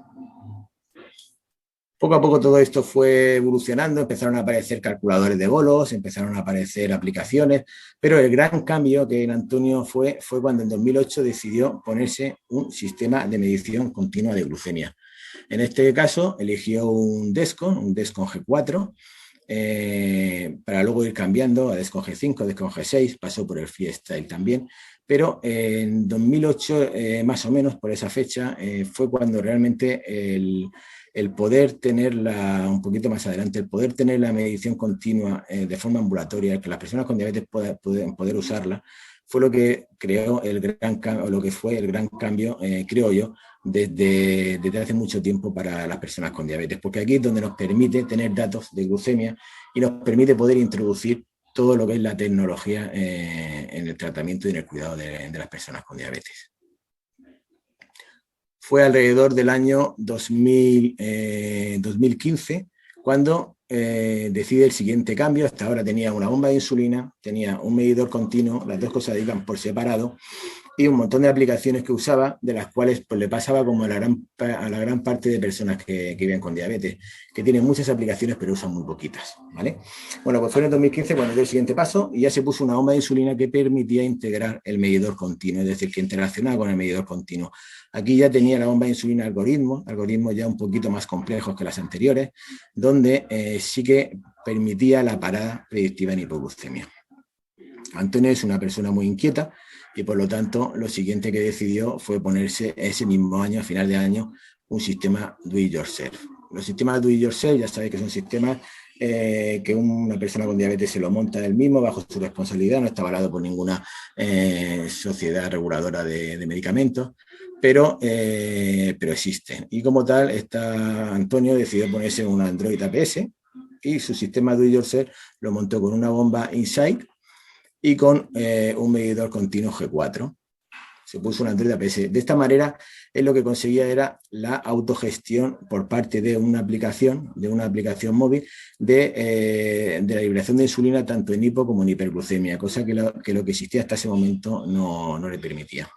Poco a poco todo esto fue evolucionando, empezaron a aparecer calculadores de bolos, empezaron a aparecer aplicaciones, pero el gran cambio que en Antonio fue cuando en 2008 decidió ponerse un sistema de medición continua de glucemia. En este caso eligió un Descon G4, para luego ir cambiando a Descon G5, Descon G6, pasó por el Freestyle también, pero en 2008, más o menos por esa fecha, fue cuando realmente el poder tenerla un poquito más adelante, el poder tener la medición continua de forma ambulatoria, que las personas con diabetes puedan poder usarla, fue lo que creó el gran cambio, lo que fue el gran cambio, creo yo, desde hace mucho tiempo para las personas con diabetes, porque aquí es donde nos permite tener datos de glucemia y nos permite poder introducir todo lo que es la tecnología en el tratamiento y en el cuidado de las personas con diabetes. Fue alrededor del año 2015 cuando decide el siguiente cambio. Hasta ahora tenía una bomba de insulina, tenía un medidor continuo, las dos cosas iban por separado, y un montón de aplicaciones que usaba, de las cuales pues, le pasaba como a la gran parte de personas que viven con diabetes, que tienen muchas aplicaciones pero usan muy poquitas, ¿vale? Bueno, pues fue en el 2015 cuando dio el siguiente paso y ya se puso una bomba de insulina que permitía integrar el medidor continuo, es decir, que interaccionaba con el medidor continuo. Aquí ya tenía la bomba de insulina algoritmos ya un poquito más complejos que las anteriores, donde sí que permitía la parada predictiva en hipoglucemia. Antonio es una persona muy inquieta y por lo tanto lo siguiente que decidió fue ponerse ese mismo año, a final de año, un sistema do it yourself. Los sistemas do it yourself ya sabéis que son sistemas que una persona con diabetes se lo monta él mismo bajo su responsabilidad, no está avalado por ninguna sociedad reguladora de medicamentos, pero existen. Y como tal, Antonio decidió ponerse un Android APS y su sistema do it yourself lo montó con una bomba Insight y con un medidor continuo G4. Se puso un Android APS. De esta manera, él lo que conseguía era la autogestión por parte de una aplicación móvil de la liberación de insulina tanto en hipo como en hiperglucemia, cosa que lo que existía hasta ese momento no le permitía.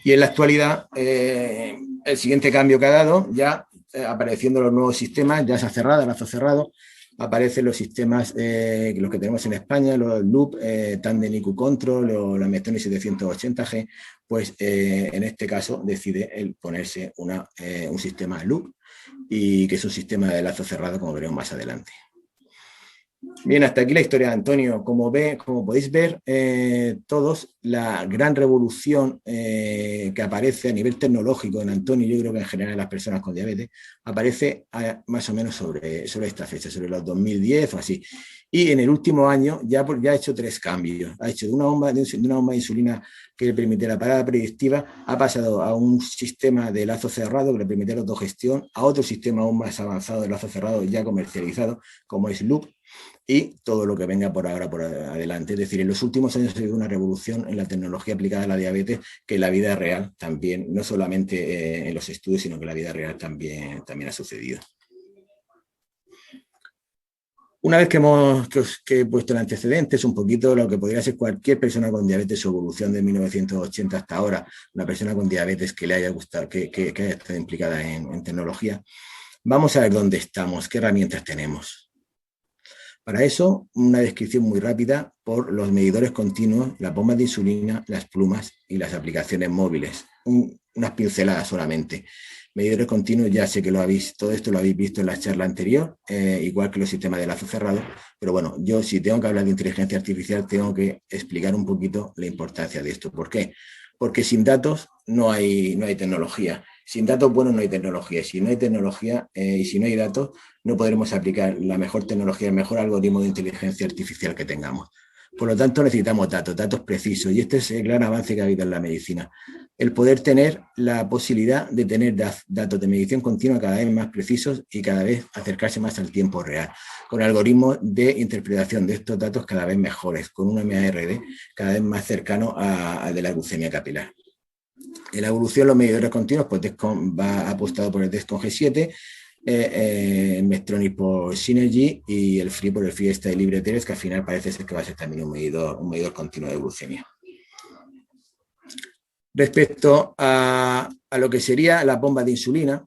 Y en la actualidad, el siguiente cambio que ha dado, ya apareciendo los nuevos sistemas, ya se ha cerrado, lazo cerrado, aparecen los sistemas, los que tenemos en España, los Loop, Tandem IQ Control o la Medtronic 780G, pues en este caso decide el ponerse un sistema Loop y que es un sistema de lazo cerrado, como veremos más adelante. Bien, hasta aquí la historia de Antonio. Como podéis ver todos, la gran revolución que aparece a nivel tecnológico en Antonio, yo creo que en general en las personas con diabetes, aparece más o menos sobre esta fecha, sobre los 2010 o así. Y en el último año ya ha hecho 3 cambios. Ha hecho de una bomba de insulina que le permite la parada predictiva, ha pasado a un sistema de lazo cerrado que le permite la autogestión, a otro sistema aún más avanzado de lazo cerrado ya comercializado, como es Loop, y todo lo que venga por ahora por adelante. Es decir, en los últimos años ha habido una revolución en la tecnología aplicada a la diabetes que en la vida real también, no solamente en los estudios, sino que en la vida real también ha sucedido. Una vez que he puesto el antecedente, es un poquito lo que podría ser cualquier persona con diabetes, su evolución de 1980 hasta ahora, una persona con diabetes que le haya gustado, que haya estado implicada en tecnología. Vamos a ver dónde estamos, qué herramientas tenemos. Para eso, una descripción muy rápida por los medidores continuos, las bombas de insulina, las plumas y las aplicaciones móviles. Unas pinceladas solamente. Medidores continuos, ya sé que todo esto lo habéis visto en la charla anterior, igual que los sistemas de lazo cerrado, pero bueno, yo si tengo que hablar de inteligencia artificial tengo que explicar un poquito la importancia de esto. ¿Por qué? Porque sin datos no hay tecnología. Sin datos buenos no hay tecnología. Si no hay tecnología y si no hay datos, no podremos aplicar la mejor tecnología, el mejor algoritmo de inteligencia artificial que tengamos. Por lo tanto, necesitamos datos precisos. Y este es el gran avance que ha habido en la medicina. El poder tener la posibilidad de tener datos de medición continua cada vez más precisos y cada vez acercarse más al tiempo real, con algoritmos de interpretación de estos datos cada vez mejores, con un MARD cada vez más cercano al de la glucemia capilar. En la evolución, los medidores continuos, pues Descon ha apostado por el Descon G7, Medtronic por Synergy y el Free por el Freestyle Libre 3, que al final parece ser que va a ser también un medidor continuo de glucemia. Respecto a lo que sería la bomba de insulina,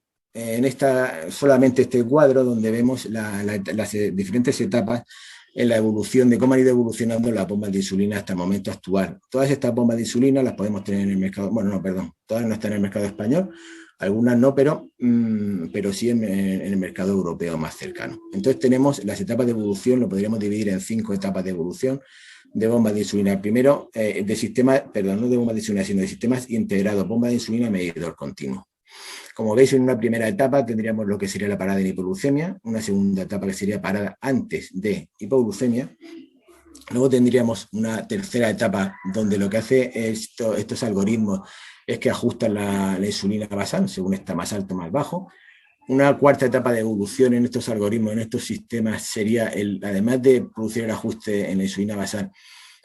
solamente este cuadro donde vemos las diferentes etapas en la evolución de cómo han ido evolucionando las bombas de insulina hasta el momento actual. Todas estas bombas de insulina las podemos tener en el mercado, todas no están en el mercado español, algunas no, pero sí en el mercado europeo más cercano. Entonces tenemos las etapas de evolución, lo podríamos dividir en 5 etapas de evolución de bombas de insulina. Primero, de sistemas, perdón, no de bombas de insulina, sino de sistemas integrados, bomba de insulina, medidor continuo. Como veis, en una primera etapa tendríamos lo que sería la parada en hipoglucemia, una segunda etapa que sería parada antes de hipoglucemia. Luego tendríamos una tercera etapa donde lo que hace estos algoritmos es que ajustan la insulina basal según está más alto o más bajo. Una cuarta etapa de evolución en estos algoritmos, en estos sistemas, sería, además de producir el ajuste en la insulina basal,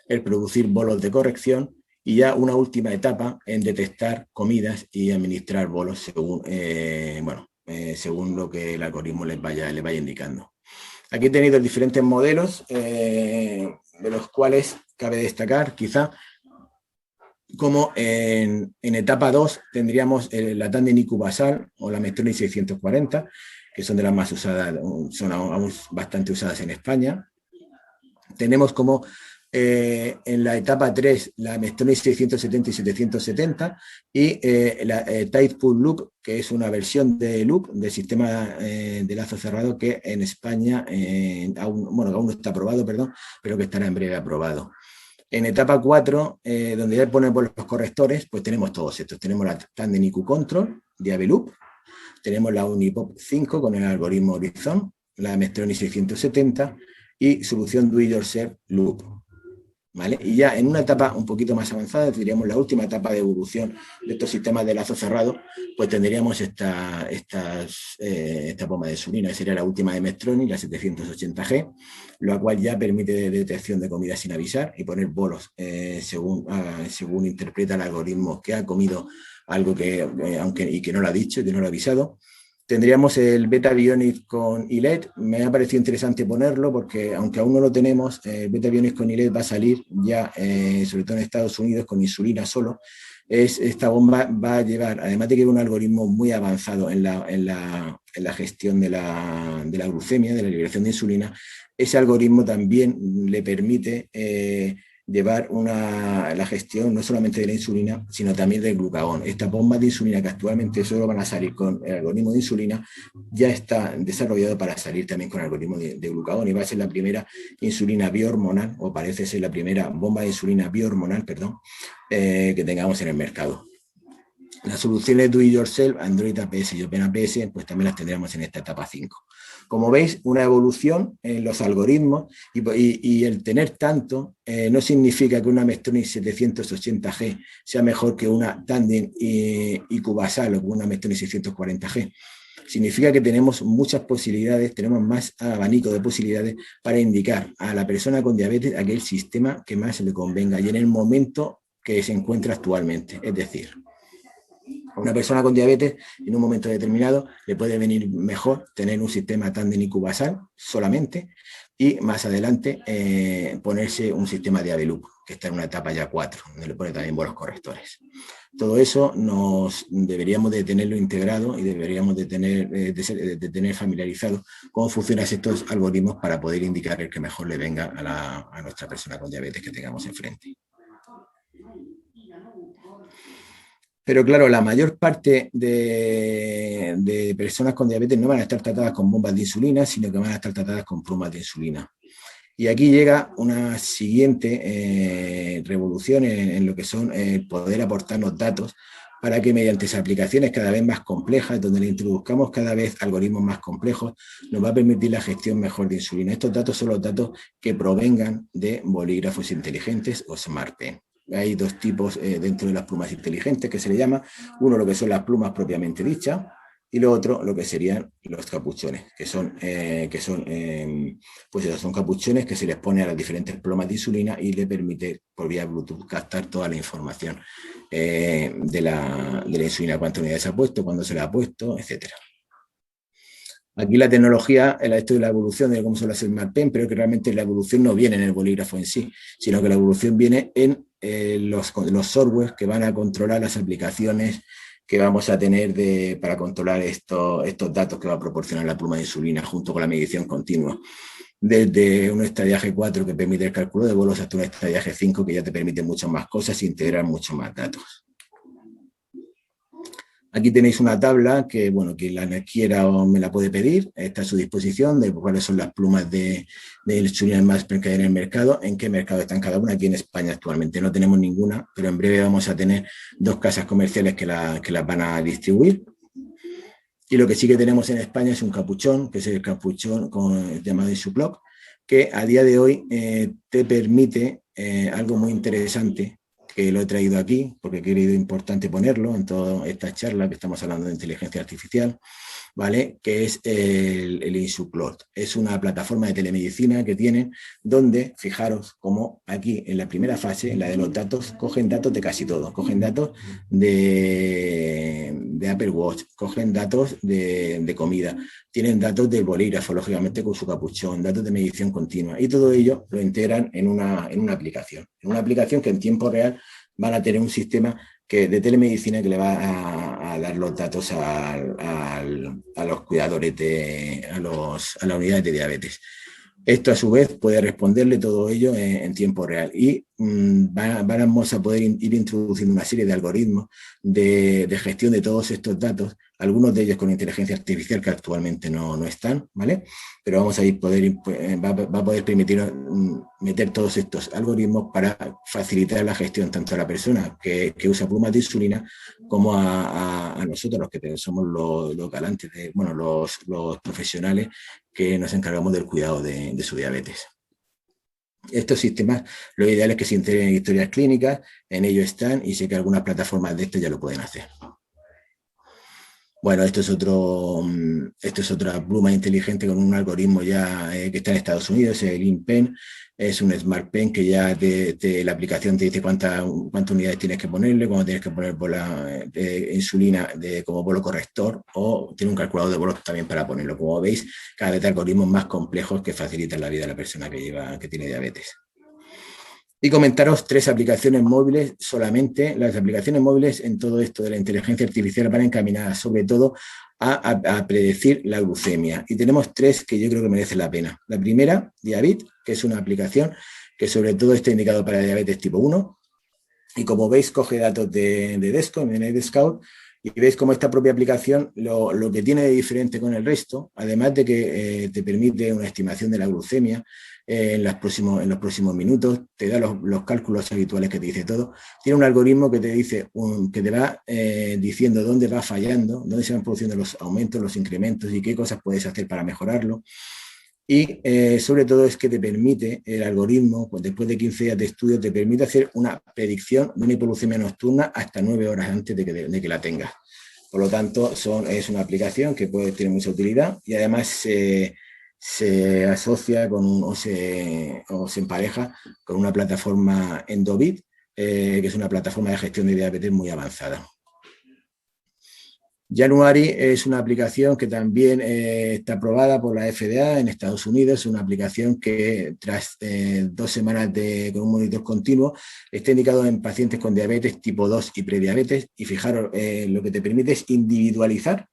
el producir bolos de corrección. Y ya una última etapa en detectar comidas y administrar bolos según lo que el algoritmo les vaya indicando. Aquí he tenido diferentes modelos, de los cuales cabe destacar quizá como en etapa 2 tendríamos la Tandem IQ basal o la Medtronic 640, que son de las más usadas, son aún bastante usadas en España. Tenemos como en la etapa 3 la Medtronic 670 y 770 y la Tidepool Loop, que es una versión de Loop del sistema de lazo cerrado que en España aún no está aprobado, pero que estará en breve aprobado. En etapa 4, donde ya ponen por los correctores, pues tenemos todos estos. Tenemos la Tandem IQ Control de Aveloop, tenemos la Unipop 5 con el algoritmo Horizon, la Medtronic 670 y solución Do It Yourself Loop. ¿Vale? Y ya en una etapa un poquito más avanzada, diríamos la última etapa de evolución de estos sistemas de lazo cerrado, pues tendríamos esta bomba de insulina, que sería la última de Medtronic, la 780G, la cual ya permite detección de comida sin avisar y poner bolos según interpreta el algoritmo que ha comido algo que no lo ha dicho, que no lo ha avisado. Tendríamos el Beta Bionics con iLet. Me ha parecido interesante ponerlo porque, aunque aún no lo tenemos, Beta Bionics con iLet va a salir ya, sobre todo en Estados Unidos, con insulina solo. Esta bomba va a llevar, además de que es un algoritmo muy avanzado en la gestión de la glucemia, de la liberación de insulina, ese algoritmo también le permite llevar la gestión no solamente de la insulina, sino también del glucagón. Estas bombas de insulina que actualmente solo van a salir con el algoritmo de insulina, ya está desarrollado para salir también con el algoritmo de glucagón y va a ser la primera insulina biohormonal, o parece ser la primera bomba de insulina biohormonal, que tengamos en el mercado. Las soluciones Do It Yourself, Android APS y OpenAPS, pues también las tendremos en esta etapa 5. Como veis, una evolución en los algoritmos y el tener tanto no significa que una Medtronic 780G sea mejor que una Tandem IQ basal o que una Medtronic 640G. Significa que tenemos muchas posibilidades, tenemos más abanico de posibilidades para indicar a la persona con diabetes aquel sistema que más le convenga y en el momento que se encuentra actualmente. Es decir, a una persona con diabetes, en un momento determinado, le puede venir mejor tener un sistema Tandem IQ basal solamente y más adelante ponerse un sistema de Aveloop, que está en una etapa ya 4, donde le pone también bolos correctores. Todo eso deberíamos de tenerlo integrado y deberíamos de tener familiarizado cómo funcionan estos algoritmos para poder indicar el que mejor le venga a nuestra persona con diabetes que tengamos enfrente. Pero claro, la mayor parte de personas con diabetes no van a estar tratadas con bombas de insulina, sino que van a estar tratadas con plumas de insulina. Y aquí llega una siguiente revolución en lo que son poder aportarnos datos para que mediante esas aplicaciones cada vez más complejas, donde le introduzcamos cada vez algoritmos más complejos, nos va a permitir la gestión mejor de insulina. Estos datos son los datos que provengan de bolígrafos inteligentes o SmartPen. Hay dos tipos dentro de las plumas inteligentes que se le llama. Uno, lo que son las plumas propiamente dichas, y lo otro, lo que serían los capuchones, que son capuchones que se les pone a las diferentes plumas de insulina y le permite por vía Bluetooth captar toda la información de la insulina, cuántas unidades se ha puesto, cuándo se la ha puesto, etcétera. Aquí la tecnología, esto de la evolución de cómo son las SmartPen, pero que realmente la evolución no viene en el bolígrafo en sí, sino que la evolución viene en los softwares que van a controlar las aplicaciones que vamos a tener para controlar estos datos que va a proporcionar la pluma de insulina junto con la medición continua. Desde un estadiaje 4 que permite el cálculo de bolos hasta un estadiaje 5 que ya te permite muchas más cosas e integrar muchos más datos. Aquí tenéis una tabla que, bueno, quien la quiera o me la puede pedir, está a su disposición de cuáles son las plumas de insulina más que hay en el mercado, en qué mercado están cada una. Aquí en España actualmente no tenemos ninguna, pero en breve vamos a tener 2 casas comerciales que las van a distribuir. Y lo que sí que tenemos en España es un capuchón, que es el capuchón llamado Isuploc, que a día de hoy te permite algo muy interesante, que lo he traído aquí porque he creído importante ponerlo en toda esta charla que estamos hablando de inteligencia artificial, ¿vale? Que es el Insuplot. Es una plataforma de telemedicina que tienen donde, fijaros, como aquí en la primera fase, en la de los datos, cogen datos de casi todo. Cogen datos de Apple Watch, cogen datos de comida, tienen datos del bolígrafo, lógicamente con su capuchón, datos de medición continua, y todo ello lo integran en una aplicación. En una aplicación que en tiempo real van a tener un sistema de telemedicina que le va a dar los datos a los cuidadores, a las unidades de diabetes. Esto a su vez puede responderle todo ello en tiempo real y vamos a poder ir introduciendo una serie de algoritmos de gestión de todos estos datos, algunos de ellos con inteligencia artificial que actualmente no están, ¿vale? Pero vamos a va a poder permitir meter todos estos algoritmos para facilitar la gestión tanto a la persona que usa plumas de insulina como a nosotros, los que somos los galantes, los profesionales que nos encargamos del cuidado de su diabetes. Estos sistemas, lo ideal es que se integren en historias clínicas, en ello están, y sé que algunas plataformas de estas ya lo pueden hacer. Bueno, esto es otra pluma inteligente con un algoritmo ya que está en Estados Unidos, el InPen. Es un Smart Pen que ya la aplicación te dice cuántas unidades tienes que ponerle, cuándo tienes que poner bola de insulina como bolo corrector, o tiene un calculador de bolos también para ponerlo. Como veis, cada vez algoritmos más complejos que facilitan la vida de la persona que tiene diabetes. Y comentaros 3 aplicaciones móviles solamente. Las aplicaciones móviles en todo esto de la inteligencia artificial van encaminadas sobre todo a predecir la glucemia. Y tenemos 3 que yo creo que merecen la pena. La primera, Diabit, que es una aplicación que sobre todo está indicado para diabetes tipo 1. Y como veis, coge datos de Dexcom, de Night Scout, y veis cómo esta propia aplicación lo que tiene de diferente con el resto, además de que te permite una estimación de la glucemia en los próximos minutos, te da los cálculos habituales que te dice todo, tiene un algoritmo que te dice, que te va diciendo dónde va fallando, dónde se van produciendo los aumentos, los incrementos y qué cosas puedes hacer para mejorarlo. Y sobre todo es que te permite, el algoritmo, pues después de 15 días de estudio, te permite hacer una predicción de una hipoglucemia nocturna hasta 9 horas antes de que la tengas. Por lo tanto, es una aplicación que puede tener mucha utilidad y además se asocia o se empareja con una plataforma Endobit, que es una plataforma de gestión de diabetes muy avanzada. January es una aplicación que también está aprobada por la FDA en Estados Unidos. Es una aplicación que tras 2 semanas con un monitor continuo está indicado en pacientes con diabetes tipo 2 y prediabetes. Y fijaros, lo que te permite es individualizar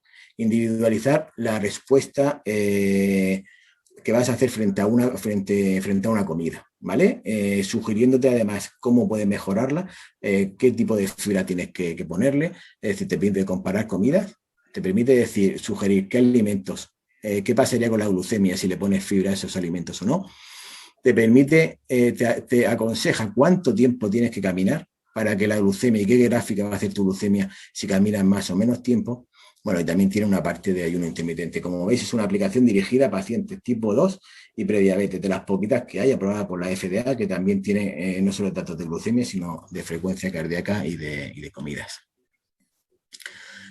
la respuesta que vas a hacer frente a una comida, ¿vale? Sugiriéndote además cómo puedes mejorarla, qué tipo de fibra tienes que ponerle, es decir, te permite comparar comidas, te permite sugerir qué alimentos, qué pasaría con la glucemia si le pones fibra a esos alimentos o no, te permite, te aconseja cuánto tiempo tienes que caminar para que la glucemia y qué gráfica va a hacer tu glucemia si caminas más o menos tiempo. Bueno, y también tiene una parte de ayuno intermitente. Como veis, es una aplicación dirigida a pacientes tipo 2 y prediabetes, de las poquitas que hay aprobada por la FDA, que también tiene no solo datos de glucemia, sino de frecuencia cardíaca y de comidas.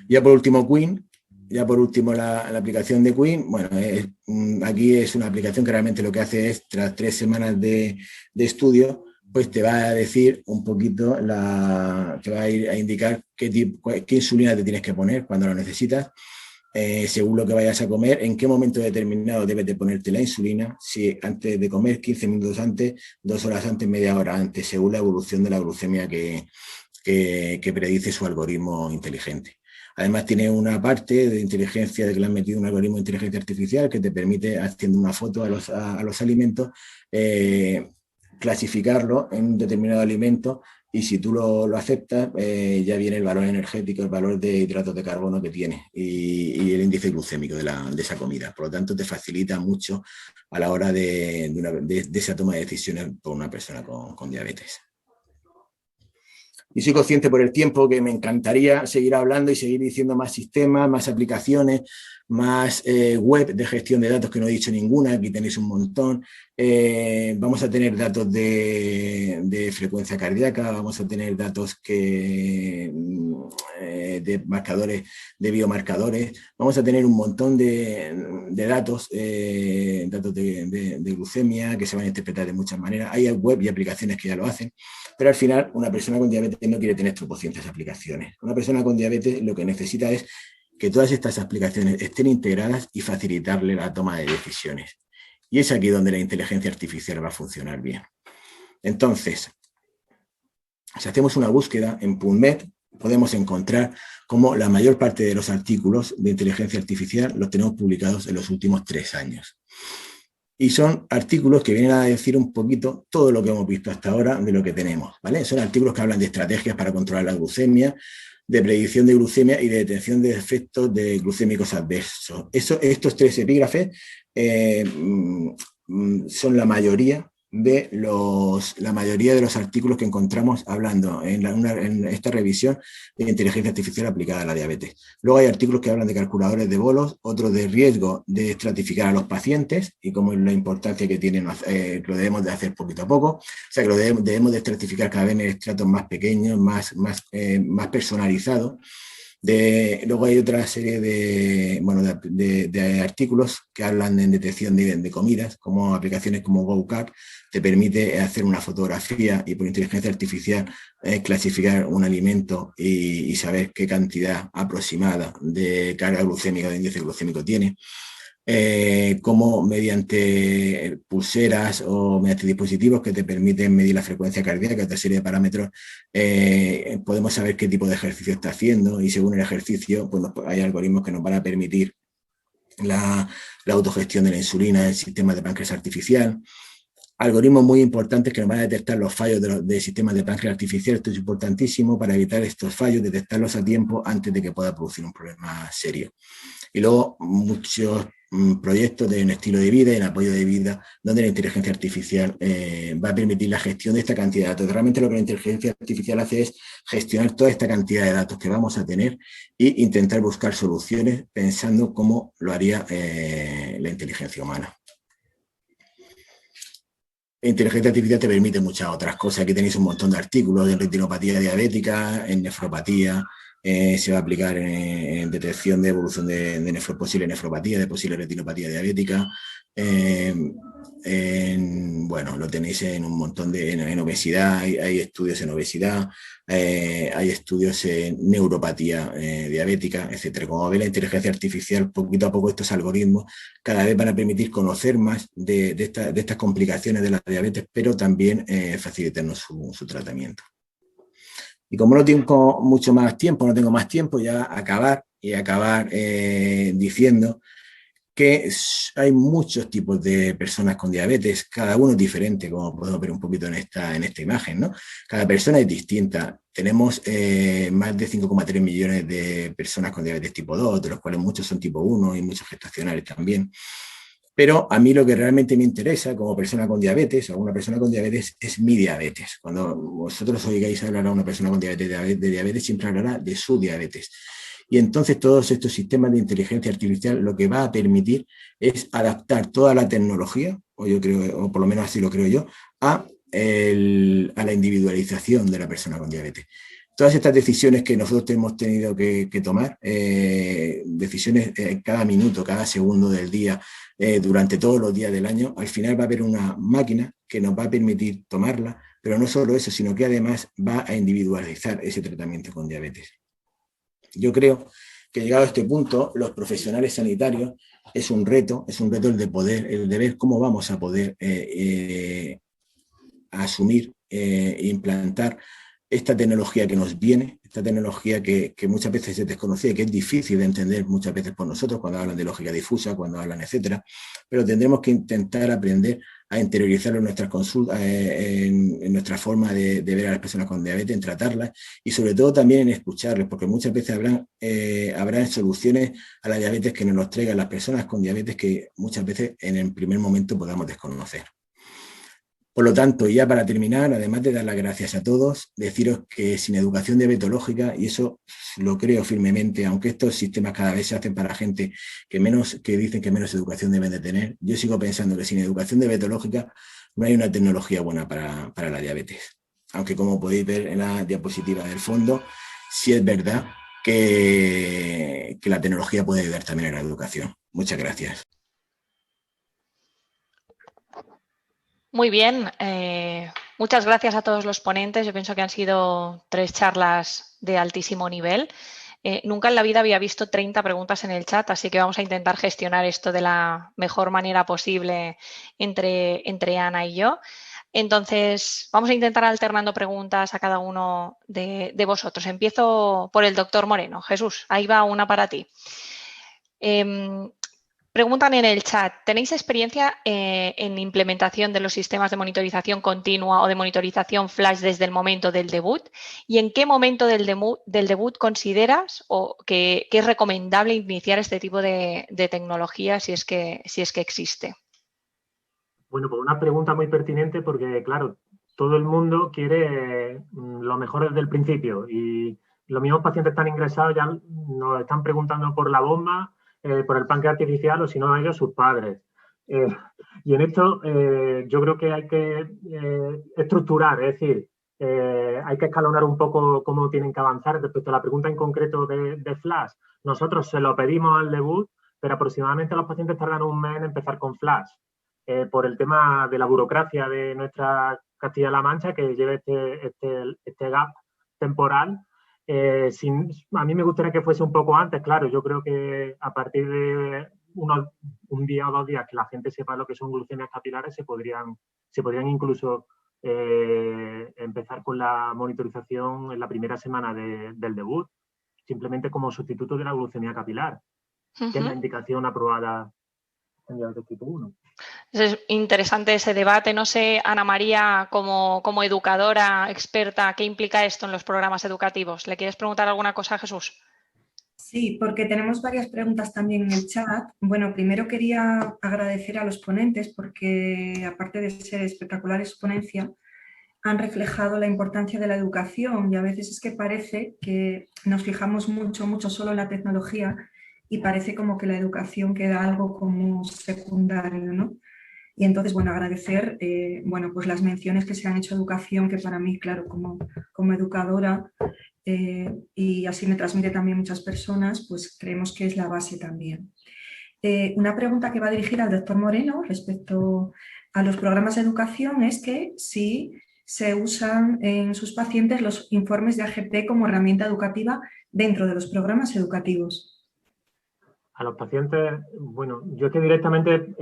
Ya por último, Queen. Ya por último, la aplicación de Queen. Bueno, aquí es una aplicación que realmente lo que hace es, tras 3 semanas de estudio, pues te va a decir un poquito, te va a ir a indicar qué insulina te tienes que poner cuando lo necesitas, según lo que vayas a comer, en qué momento determinado debes de ponerte la insulina, si antes de comer, 15 minutos antes, 2 horas antes, media hora antes, según la evolución de la glucemia que predice su algoritmo inteligente. Además tiene una parte de inteligencia, de que le han metido un algoritmo de inteligencia artificial que te permite, haciendo una foto a los alimentos, clasificarlo en un determinado alimento, y si tú lo aceptas, ya viene el valor energético, el valor de hidratos de carbono que tiene y el índice glucémico de esa comida. Por lo tanto, te facilita mucho a la hora de esa toma de decisiones por una persona con diabetes. Y soy consciente por el tiempo que me encantaría seguir hablando y seguir diciendo más sistemas, más aplicaciones, más web de gestión de datos, que no he dicho ninguna, aquí tenéis un montón. Vamos a tener datos de frecuencia cardíaca, vamos a tener datos de marcadores, de biomarcadores, vamos a tener un montón de datos, datos de glucemia, que se van a interpretar de muchas maneras. Hay web y aplicaciones que ya lo hacen, pero al final una persona con diabetes no quiere tener tropocientas aplicaciones. Una persona con diabetes lo que necesita es que todas estas aplicaciones estén integradas y facilitarle la toma de decisiones. Y es aquí donde la inteligencia artificial va a funcionar bien. Entonces, si hacemos una búsqueda en PubMed, podemos encontrar cómo la mayor parte de los artículos de inteligencia artificial los tenemos publicados en los últimos 3 años. Y son artículos que vienen a decir un poquito todo lo que hemos visto hasta ahora de lo que tenemos, ¿vale? Son artículos que hablan de estrategias para controlar la glucemia, de predicción de glucemia y de detección de efectos de glucémicos adversos. Estos 3 epígrafes son la mayoría de los artículos que encontramos hablando en esta revisión de inteligencia artificial aplicada a la diabetes. Luego hay artículos que hablan de calculadores de bolos, otros de riesgo de estratificar a los pacientes y cómo es la importancia que tienen, lo debemos de hacer poquito a poco. O sea, que lo debemos de estratificar cada vez en estratos más pequeños, más personalizados. Luego hay otra serie de artículos que hablan de detección de comidas, como aplicaciones como GoCard te permite hacer una fotografía y por inteligencia artificial clasificar un alimento y saber qué cantidad aproximada de carga glucémica, de índice glucémico tiene. Como mediante pulseras o mediante dispositivos que te permiten medir la frecuencia cardíaca, otra serie de parámetros, podemos saber qué tipo de ejercicio está haciendo, y según el ejercicio pues hay algoritmos que nos van a permitir la autogestión de la insulina del sistema de páncreas artificial. Algoritmos muy importantes que nos van a detectar los fallos de sistemas de páncreas artificial. Esto es importantísimo para evitar estos fallos, detectarlos a tiempo antes de que pueda producir un problema serio. Y luego muchos proyectos de estilo de vida y en apoyo de vida, donde la inteligencia artificial va a permitir la gestión de esta cantidad de datos. Realmente lo que la inteligencia artificial hace es gestionar toda esta cantidad de datos que vamos a tener e intentar buscar soluciones pensando cómo lo haría la inteligencia humana. La inteligencia artificial te permite muchas otras cosas. Aquí tenéis un montón de artículos de retinopatía diabética, en nefropatía. Se va a aplicar en detección de evolución de posible nefropatía, de posible retinopatía diabética. Lo tenéis en un montón en obesidad, hay estudios en obesidad, hay estudios en neuropatía diabética, etc. Como veis, la inteligencia artificial, poquito a poco, estos algoritmos cada vez van a permitir conocer más de estas complicaciones de la diabetes, pero también facilitarnos su tratamiento. Y como no tengo mucho más tiempo, no tengo más tiempo, ya acabar diciendo que hay muchos tipos de personas con diabetes, cada uno es diferente, como podemos ver un poquito en esta imagen, ¿no? Cada persona es distinta. Tenemos más de 5,3 millones de personas con diabetes tipo 2, de los cuales muchos son tipo 1 y muchos gestacionales también. Pero a mí lo que realmente me interesa como persona con diabetes, o una persona con diabetes, es mi diabetes. Cuando vosotros oigáis hablar a una persona con diabetes de diabetes, siempre hablará de su diabetes. Y entonces todos estos sistemas de inteligencia artificial lo que va a permitir es adaptar toda la tecnología, o por lo menos así lo creo yo, a la individualización de la persona con diabetes. Todas estas decisiones que nosotros hemos tenido que tomar, decisiones cada minuto, cada segundo del día, durante todos los días del año, al final va a haber una máquina que nos va a permitir tomarla, pero no solo eso, sino que además va a individualizar ese tratamiento con diabetes. Yo creo que llegado a este punto, los profesionales sanitarios es un reto el de ver cómo vamos a poder asumir e implantar esta tecnología que nos viene, esta tecnología que muchas veces se desconocía, que es difícil de entender muchas veces por nosotros cuando hablan de lógica difusa, cuando hablan, etcétera, pero tendremos que intentar aprender a interiorizarlo en nuestras consultas, en nuestra forma de ver a las personas con diabetes, en tratarlas y sobre todo también en escucharles, porque muchas veces habrá soluciones a la diabetes que nos traigan las personas con diabetes que muchas veces en el primer momento podamos desconocer. Por lo tanto, ya para terminar, además de dar las gracias a todos, deciros que sin educación diabetológica, y eso lo creo firmemente, aunque estos sistemas cada vez se hacen para gente que dicen que menos educación deben de tener, yo sigo pensando que sin educación diabetológica no hay una tecnología buena para la diabetes. Aunque como podéis ver en la diapositiva del fondo, sí es verdad que la tecnología puede ayudar también en la educación. Muchas gracias. Muy bien, muchas gracias a todos los ponentes. Yo pienso que han sido 3 charlas de altísimo nivel. Nunca en la vida había visto 30 preguntas en el chat, así que vamos a intentar gestionar esto de la mejor manera posible entre Ana y yo. Entonces, vamos a intentar alternando preguntas a cada uno de vosotros. Empiezo por el doctor Moreno. Jesús, ahí va una para ti. Preguntan en el chat, ¿tenéis experiencia en implementación de los sistemas de monitorización continua o de monitorización flash desde el momento del debut? ¿Y en qué momento del debut consideras que es recomendable iniciar este tipo de tecnología si es que existe? Bueno, pues una pregunta muy pertinente porque, claro, todo el mundo quiere lo mejor desde el principio y los mismos pacientes están ingresados ya nos están preguntando por la bomba, por el páncreas artificial o si no ellos sus padres. Y en esto yo creo que hay que estructurar, es decir, hay que escalonar un poco cómo tienen que avanzar. Respecto a la pregunta en concreto de Flash, nosotros se lo pedimos al debut, pero aproximadamente los pacientes tardan un mes en empezar con Flash. Por el tema de la burocracia de nuestra Castilla-La Mancha, que lleva este gap temporal. A mí me gustaría que fuese un poco antes, claro, yo creo que a partir de un día o 2 días que la gente sepa lo que son glucemias capilares, se podrían incluso empezar con la monitorización en la primera semana del debut, simplemente como sustituto de la glucemia capilar, que es la indicación aprobada en diabetes tipo 1. Es interesante ese debate. No sé, Ana María, como educadora experta, ¿qué implica esto en los programas educativos? ¿Le quieres preguntar alguna cosa a Jesús? Sí, porque tenemos varias preguntas también en el chat. Bueno, primero quería agradecer a los ponentes porque, aparte de ser espectaculares su ponencia, han reflejado la importancia de la educación y a veces es que parece que nos fijamos mucho solo en la tecnología y parece como que la educación queda algo como secundario, ¿no? Y entonces, bueno, agradecer pues las menciones que se han hecho a educación, que para mí, claro, como educadora, y así me transmite también muchas personas, pues creemos que es la base también. Una pregunta que va dirigida al doctor Moreno respecto a los programas de educación es que si se usan en sus pacientes los informes de AGP como herramienta educativa dentro de los programas educativos. A los pacientes, bueno, yo es que directamente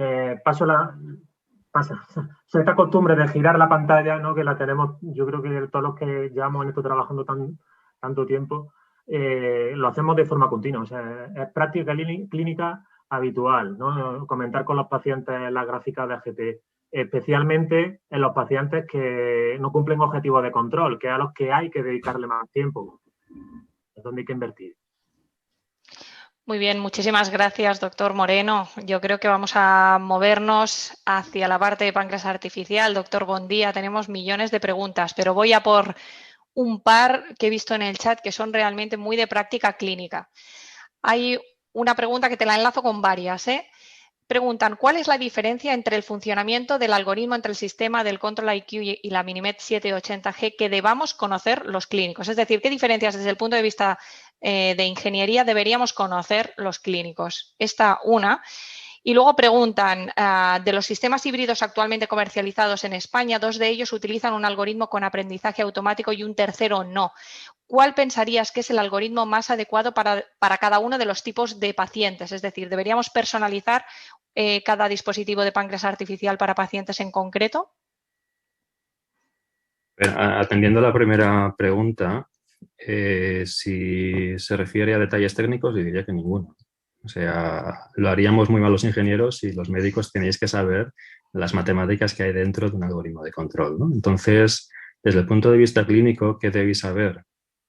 soy esta costumbre de girar la pantalla, ¿no? Que la tenemos, yo creo que todos los que llevamos en esto trabajando tanto tiempo, lo hacemos de forma continua. O sea, es práctica clínica habitual, ¿no? Comentar con los pacientes las gráficas de AGP, especialmente en los pacientes que no cumplen objetivos de control, que es a los que hay que dedicarle más tiempo, es donde hay que invertir. Muy bien, muchísimas gracias, doctor Moreno. Yo creo que vamos a movernos hacia la parte de páncreas artificial. Doctor Bondía, tenemos millones de preguntas, pero voy a por un par que he visto en el chat que son realmente muy de práctica clínica. Hay una pregunta que te la enlazo con varias, ¿eh? Preguntan, ¿cuál es la diferencia entre el funcionamiento del algoritmo entre el sistema del Control-IQ y la Minimed 780G que debamos conocer los clínicos? Es decir, ¿qué diferencias desde el punto de vista de ingeniería deberíamos conocer los clínicos? Esta una. Y luego preguntan, de los sistemas híbridos actualmente comercializados en España, 2 de ellos utilizan un algoritmo con aprendizaje automático y un tercero no. ¿Cuál pensarías que es el algoritmo más adecuado para cada uno de los tipos de pacientes? Es decir, ¿deberíamos personalizar cada dispositivo de páncreas artificial para pacientes en concreto? Atendiendo a la primera pregunta, Si se refiere a detalles técnicos, yo diría que ninguno. O sea, lo haríamos muy mal los ingenieros y los médicos tenéis que saber las matemáticas que hay dentro de un algoritmo de control, ¿no? Entonces, desde el punto de vista clínico, ¿qué debéis saber?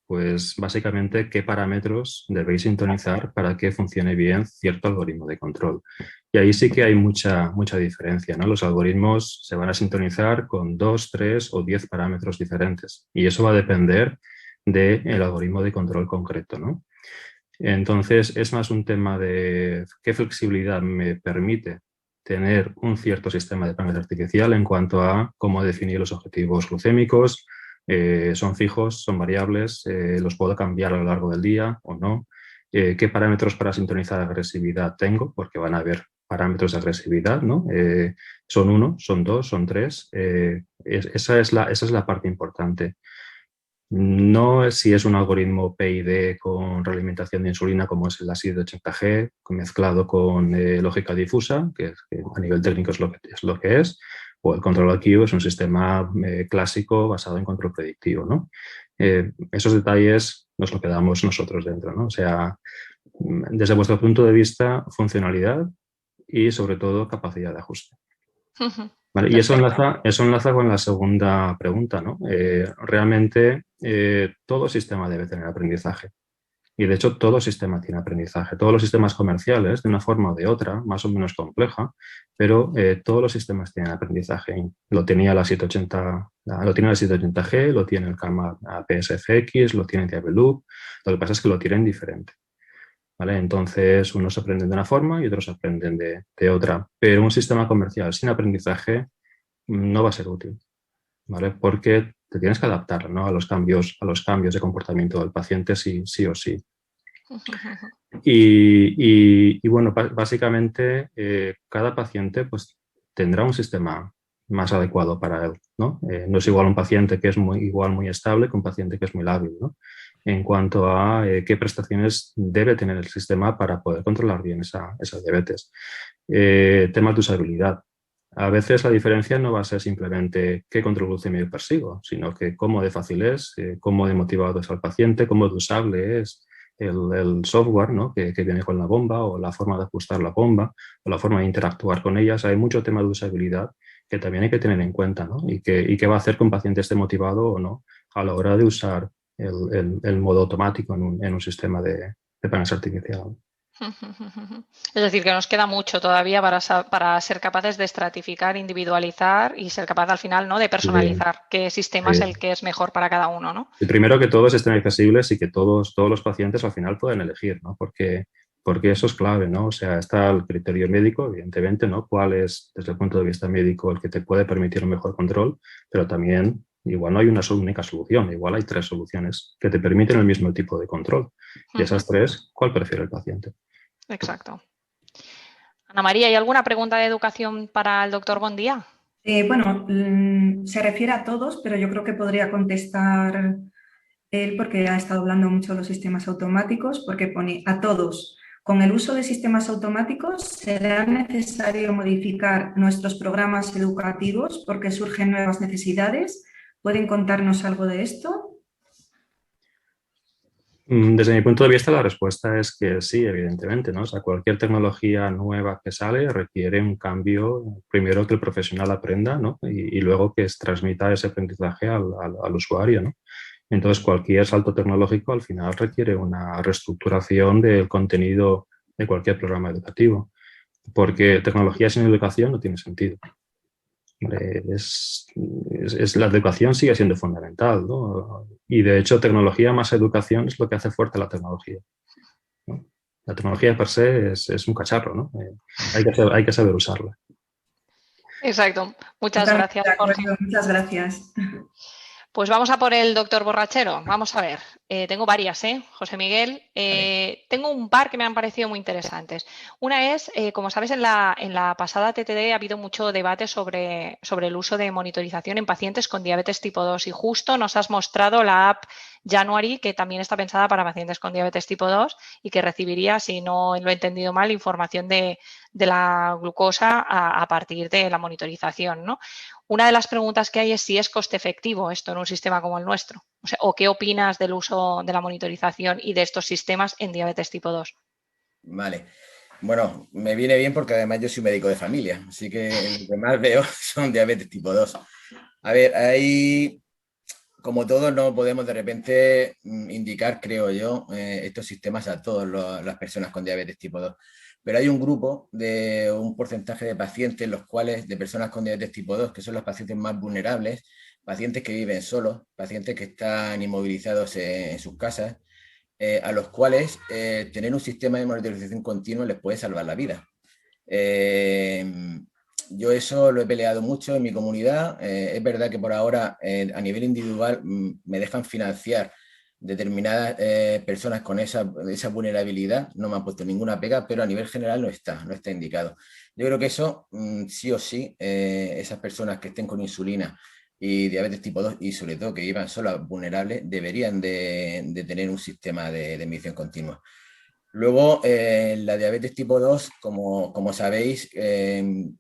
Pues básicamente qué parámetros debéis sintonizar para que funcione bien cierto algoritmo de control. Y ahí sí que hay mucha diferencia, ¿no? Los algoritmos se van a sintonizar con 2, 3 o 10 parámetros diferentes y eso va a depender del algoritmo de control concreto, ¿no? Entonces, es más un tema de qué flexibilidad me permite tener un cierto sistema de parámetro artificial en cuanto a cómo definir los objetivos glucémicos, son fijos, son variables, los puedo cambiar a lo largo del día o no, qué parámetros para sintonizar agresividad tengo, porque van a haber parámetros de agresividad, ¿no? Son 1, son 2, son 3, esa es la parte importante. No es si es un algoritmo PID con realimentación de insulina como es el ASID80G, mezclado con lógica difusa, que a nivel técnico es lo que es, o el control IQ es un sistema clásico basado en control predictivo, ¿no? Esos detalles nos lo quedamos nosotros dentro, ¿no? O sea, desde vuestro punto de vista, funcionalidad y sobre todo capacidad de ajuste. Vale, y eso enlaza con la segunda pregunta, ¿no? Realmente todo sistema debe tener aprendizaje. Y de hecho todo sistema tiene aprendizaje. Todos los sistemas comerciales, de una forma o de otra, más o menos compleja, pero todos los sistemas tienen aprendizaje. Lo tenía la 780, lo tiene la 780G, lo tiene el Gamma PSFX, lo tiene Diablo Loop. Lo que pasa es que lo tienen diferente. ¿Vale? Entonces, unos aprenden de una forma y otros aprenden de otra. Pero un sistema comercial sin aprendizaje no va a ser útil, ¿vale? Porque te tienes que adaptar, ¿no? a los cambios de comportamiento del paciente sí o sí. Y bueno, básicamente cada paciente pues, tendrá un sistema más adecuado para él, ¿no? No es igual un paciente que es muy estable que un paciente que es muy lábil, ¿no? En cuanto a qué prestaciones debe tener el sistema para poder controlar bien esa diabetes. Temas de usabilidad. A veces la diferencia no va a ser simplemente qué control glucémico persigo, sino que cómo de fácil es, cómo de motivado es al paciente, cómo de usable es el software, ¿no? que viene con la bomba o la forma de ajustar la bomba o la forma de interactuar con ellas. Hay mucho tema de usabilidad que también hay que tener en cuenta, ¿no? y qué va a hacer que un paciente esté motivado o no a la hora de usar el modo automático en un sistema de paneles artificial. Es decir, que nos queda mucho todavía para ser capaces de estratificar, individualizar y ser capaz al final, ¿no? de personalizar qué sistema es el que es mejor para cada uno, ¿no? Y primero que todos estén accesibles y que todos los pacientes al final puedan elegir, ¿no? Porque eso es clave, ¿no? O sea, está el criterio médico, evidentemente, ¿no? ¿Cuál es, desde el punto de vista médico, el que te puede permitir un mejor control? Pero también, igual no hay una única solución, igual hay 3 soluciones que te permiten el mismo tipo de control. Y esas 3, ¿cuál prefiere el paciente? Exacto. Ana María, ¿hay alguna pregunta de educación para el doctor Bondía? Bueno, se refiere a todos, pero yo creo que podría contestar él porque ha estado hablando mucho de los sistemas automáticos, porque pone a todos. Con el uso de sistemas automáticos, ¿será necesario modificar nuestros programas educativos porque surgen nuevas necesidades? ¿Pueden contarnos algo de esto? Desde mi punto de vista, la respuesta es que sí, evidentemente, ¿no? O sea, cualquier tecnología nueva que sale requiere un cambio, primero que el profesional aprenda, ¿no? Y luego que transmita ese aprendizaje al usuario, ¿no? Entonces, cualquier salto tecnológico al final requiere una reestructuración del contenido de cualquier programa educativo, porque tecnología sin educación no tiene sentido. La educación sigue siendo fundamental, ¿no? Y de hecho tecnología más educación es lo que hace fuerte la tecnología, ¿no? La tecnología per se es un cacharro, ¿no? Hay que saber usarla. Exacto. Muchas gracias, Jorge. Muchas gracias. Pues vamos a por el doctor Borrachero. Vamos a ver. Tengo varias, José Miguel. Tengo un par que me han parecido muy interesantes. Una es, como sabes, en la pasada TTD ha habido mucho debate sobre el uso de monitorización en pacientes con diabetes tipo 2 y justo nos has mostrado la app January, que también está pensada para pacientes con diabetes tipo 2 y que recibiría, si no lo he entendido mal, información de la glucosa a partir de la monitorización, ¿no? Una de las preguntas que hay es si es coste efectivo esto en un sistema como el nuestro. O sea, ¿o qué opinas del uso uso de la monitorización y de estos sistemas en diabetes tipo 2? Vale. Bueno, me viene bien porque además yo soy médico de familia, así que lo que más veo son diabetes tipo 2. A ver, ahí, como todos, no podemos de repente indicar, creo yo, estos sistemas a todas las personas con diabetes tipo 2. Pero hay un grupo de un porcentaje de pacientes, los cuales, de personas con diabetes tipo 2, que son los pacientes más vulnerables, pacientes que viven solos, pacientes que están inmovilizados en sus casas, a los cuales tener un sistema de monitorización continua les puede salvar la vida. Yo eso lo he peleado mucho en mi comunidad. Es verdad que por ahora a nivel individual me dejan financiar determinadas personas con esa vulnerabilidad, no me han puesto ninguna pega, pero a nivel general no está indicado. Yo creo que eso sí o sí, esas personas que estén con insulina y diabetes tipo 2 y sobre todo que vivan solas vulnerables deberían de tener un sistema de medición continua. Luego, la diabetes tipo 2, como sabéis,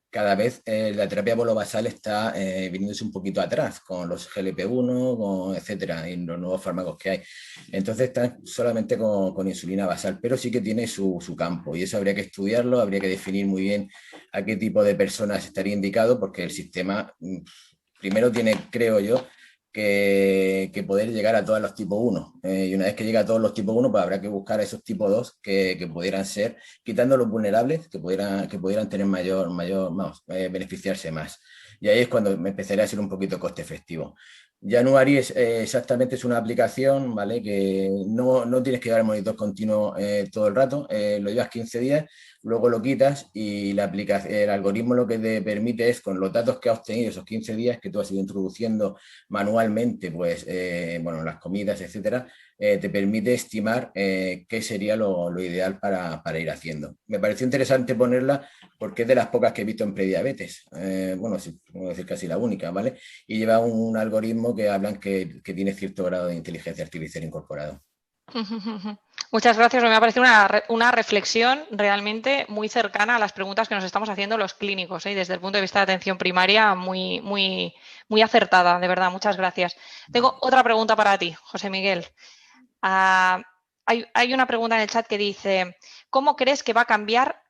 cada vez la terapia bolo-basal está viniéndose un poquito atrás con los GLP-1, etcétera, y los nuevos fármacos que hay. Entonces están solamente con insulina basal, pero sí que tiene su campo y eso habría que estudiarlo, habría que definir muy bien a qué tipo de personas estaría indicado, porque el sistema primero tiene, creo yo, que poder llegar a todos los tipo 1. Y una vez que llega a todos los tipo 1, pues habrá que buscar a esos tipo 2 que pudieran ser, quitando los vulnerables, que pudieran tener beneficiarse más. Y ahí es cuando me empezaría a ser un poquito coste efectivo. January exactamente es una aplicación, ¿vale? Que no tienes que llevar el monitor continuo todo el rato, lo llevas 15 días, luego lo quitas y el algoritmo lo que te permite es, con los datos que has obtenido esos 15 días que tú has ido introduciendo manualmente, pues, las comidas, etcétera, te permite estimar qué sería lo ideal para ir haciendo. Me pareció interesante ponerla porque es de las pocas que he visto en prediabetes. Sí, puedo decir casi la única, ¿vale? Y lleva un algoritmo que hablan que tiene cierto grado de inteligencia artificial incorporado. Muchas gracias. Me ha parecido una reflexión realmente muy cercana a las preguntas que nos estamos haciendo los clínicos, ¿eh? Desde el punto de vista de atención primaria, muy, muy, muy acertada, de verdad. Muchas gracias. Tengo otra pregunta para ti, José Miguel. Hay una pregunta en el chat que dice, ¿cómo crees que va a cambiar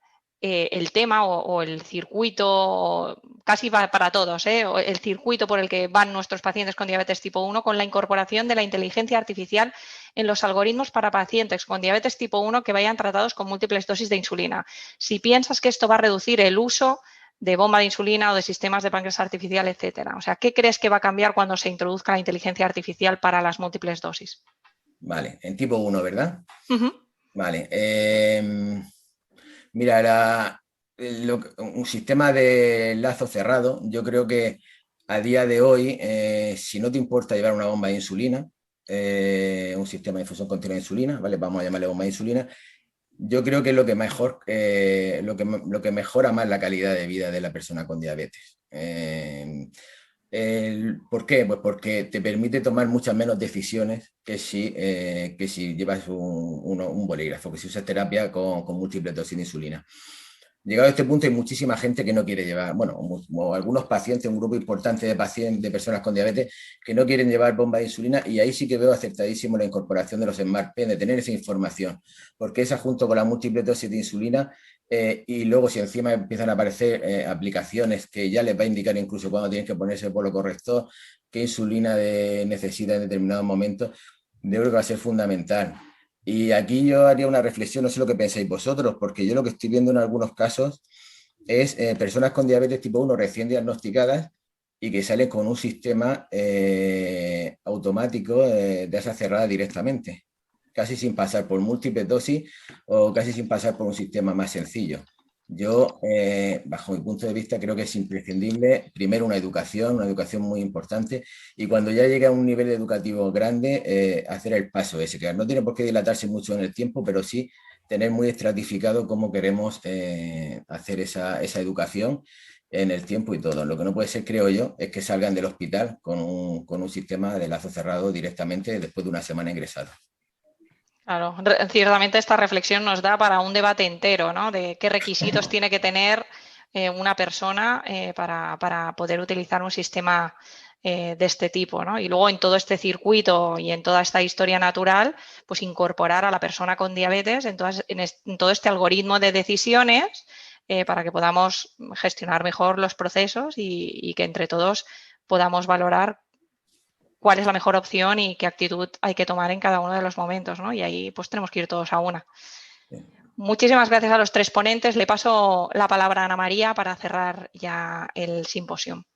el tema o el circuito, casi va para todos, o el circuito por el que van nuestros pacientes con diabetes tipo 1 con la incorporación de la inteligencia artificial en los algoritmos para pacientes con diabetes tipo 1 que vayan tratados con múltiples dosis de insulina? Si piensas que esto va a reducir el uso de bomba de insulina o de sistemas de páncreas artificial, etcétera. O sea, ¿qué crees que va a cambiar cuando se introduzca la inteligencia artificial para las múltiples dosis? Vale, en tipo 1, ¿verdad? Uh-huh. Vale. Mira, un sistema de lazo cerrado, yo creo que a día de hoy, si no te importa llevar una bomba de insulina, un sistema de infusión continua de insulina, ¿vale? Vamos a llamarle bomba de insulina, yo creo que es lo que mejora más la calidad de vida de la persona con diabetes. ¿Por qué? Pues porque te permite tomar muchas menos decisiones que si llevas un bolígrafo, que si usas terapia con múltiples dosis de insulina. Llegado a este punto hay muchísima gente que no quiere llevar, o algunos pacientes, un grupo importante de personas con diabetes que no quieren llevar bomba de insulina, y ahí sí que veo acertadísimo la incorporación de los Smart Pen, de tener esa información, porque esa junto con la múltiple dosis de insulina y luego si encima empiezan a aparecer aplicaciones que ya les va a indicar incluso cuando tienen que ponerse el polo corrector, qué insulina necesita en determinados momentos, yo creo que va a ser fundamental. Y aquí yo haría una reflexión, no sé lo que pensáis vosotros, porque yo lo que estoy viendo en algunos casos es personas con diabetes tipo 1 recién diagnosticadas y que salen con un sistema automático de asa cerrada directamente, casi sin pasar por múltiples dosis o casi sin pasar por un sistema más sencillo. Yo, bajo mi punto de vista, creo que es imprescindible, primero, una educación muy importante, y cuando ya llegue a un nivel educativo grande, hacer el paso ese, que no tiene por qué dilatarse mucho en el tiempo, pero sí tener muy estratificado cómo queremos hacer esa educación en el tiempo y todo. Lo que no puede ser, creo yo, es que salgan del hospital con un sistema de lazo cerrado directamente después de una semana ingresada. Claro, ciertamente esta reflexión nos da para un debate entero, ¿no? De qué requisitos tiene que tener una persona para poder utilizar un sistema de este tipo, ¿no? Y luego en todo este circuito y en toda esta historia natural, pues incorporar a la persona con diabetes en todo este algoritmo de decisiones para que podamos gestionar mejor los procesos y que entre todos podamos valorar cuál es la mejor opción y qué actitud hay que tomar en cada uno de los momentos, ¿no? Y ahí pues tenemos que ir todos a una. Muchísimas gracias a los tres ponentes. Le paso la palabra a Ana María para cerrar ya el simposio.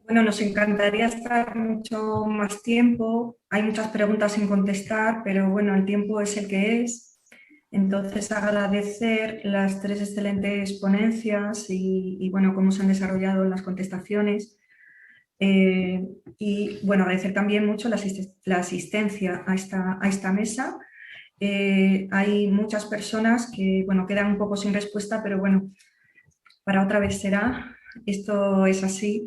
Bueno, nos encantaría estar mucho más tiempo. Hay muchas preguntas sin contestar, pero bueno, el tiempo es el que es. Entonces, agradecer las tres excelentes ponencias y bueno, cómo se han desarrollado las contestaciones. Y bueno, agradecer también mucho la asistencia a esta mesa. Hay muchas personas que, bueno, quedan un poco sin respuesta, pero bueno, para otra vez será. Esto es así.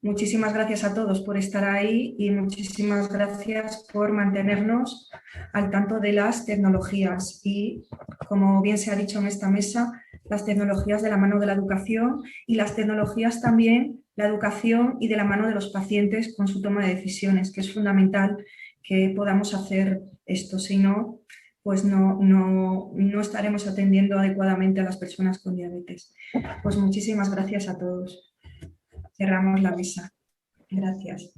Muchísimas gracias a todos por estar ahí y muchísimas gracias por mantenernos al tanto de las tecnologías y, como bien se ha dicho en esta mesa, las tecnologías de la mano de la educación y las tecnologías también, la educación y de la mano de los pacientes con su toma de decisiones, que es fundamental que podamos hacer esto, si no, pues no estaremos atendiendo adecuadamente a las personas con diabetes. Pues muchísimas gracias a todos. Cerramos la mesa. Gracias.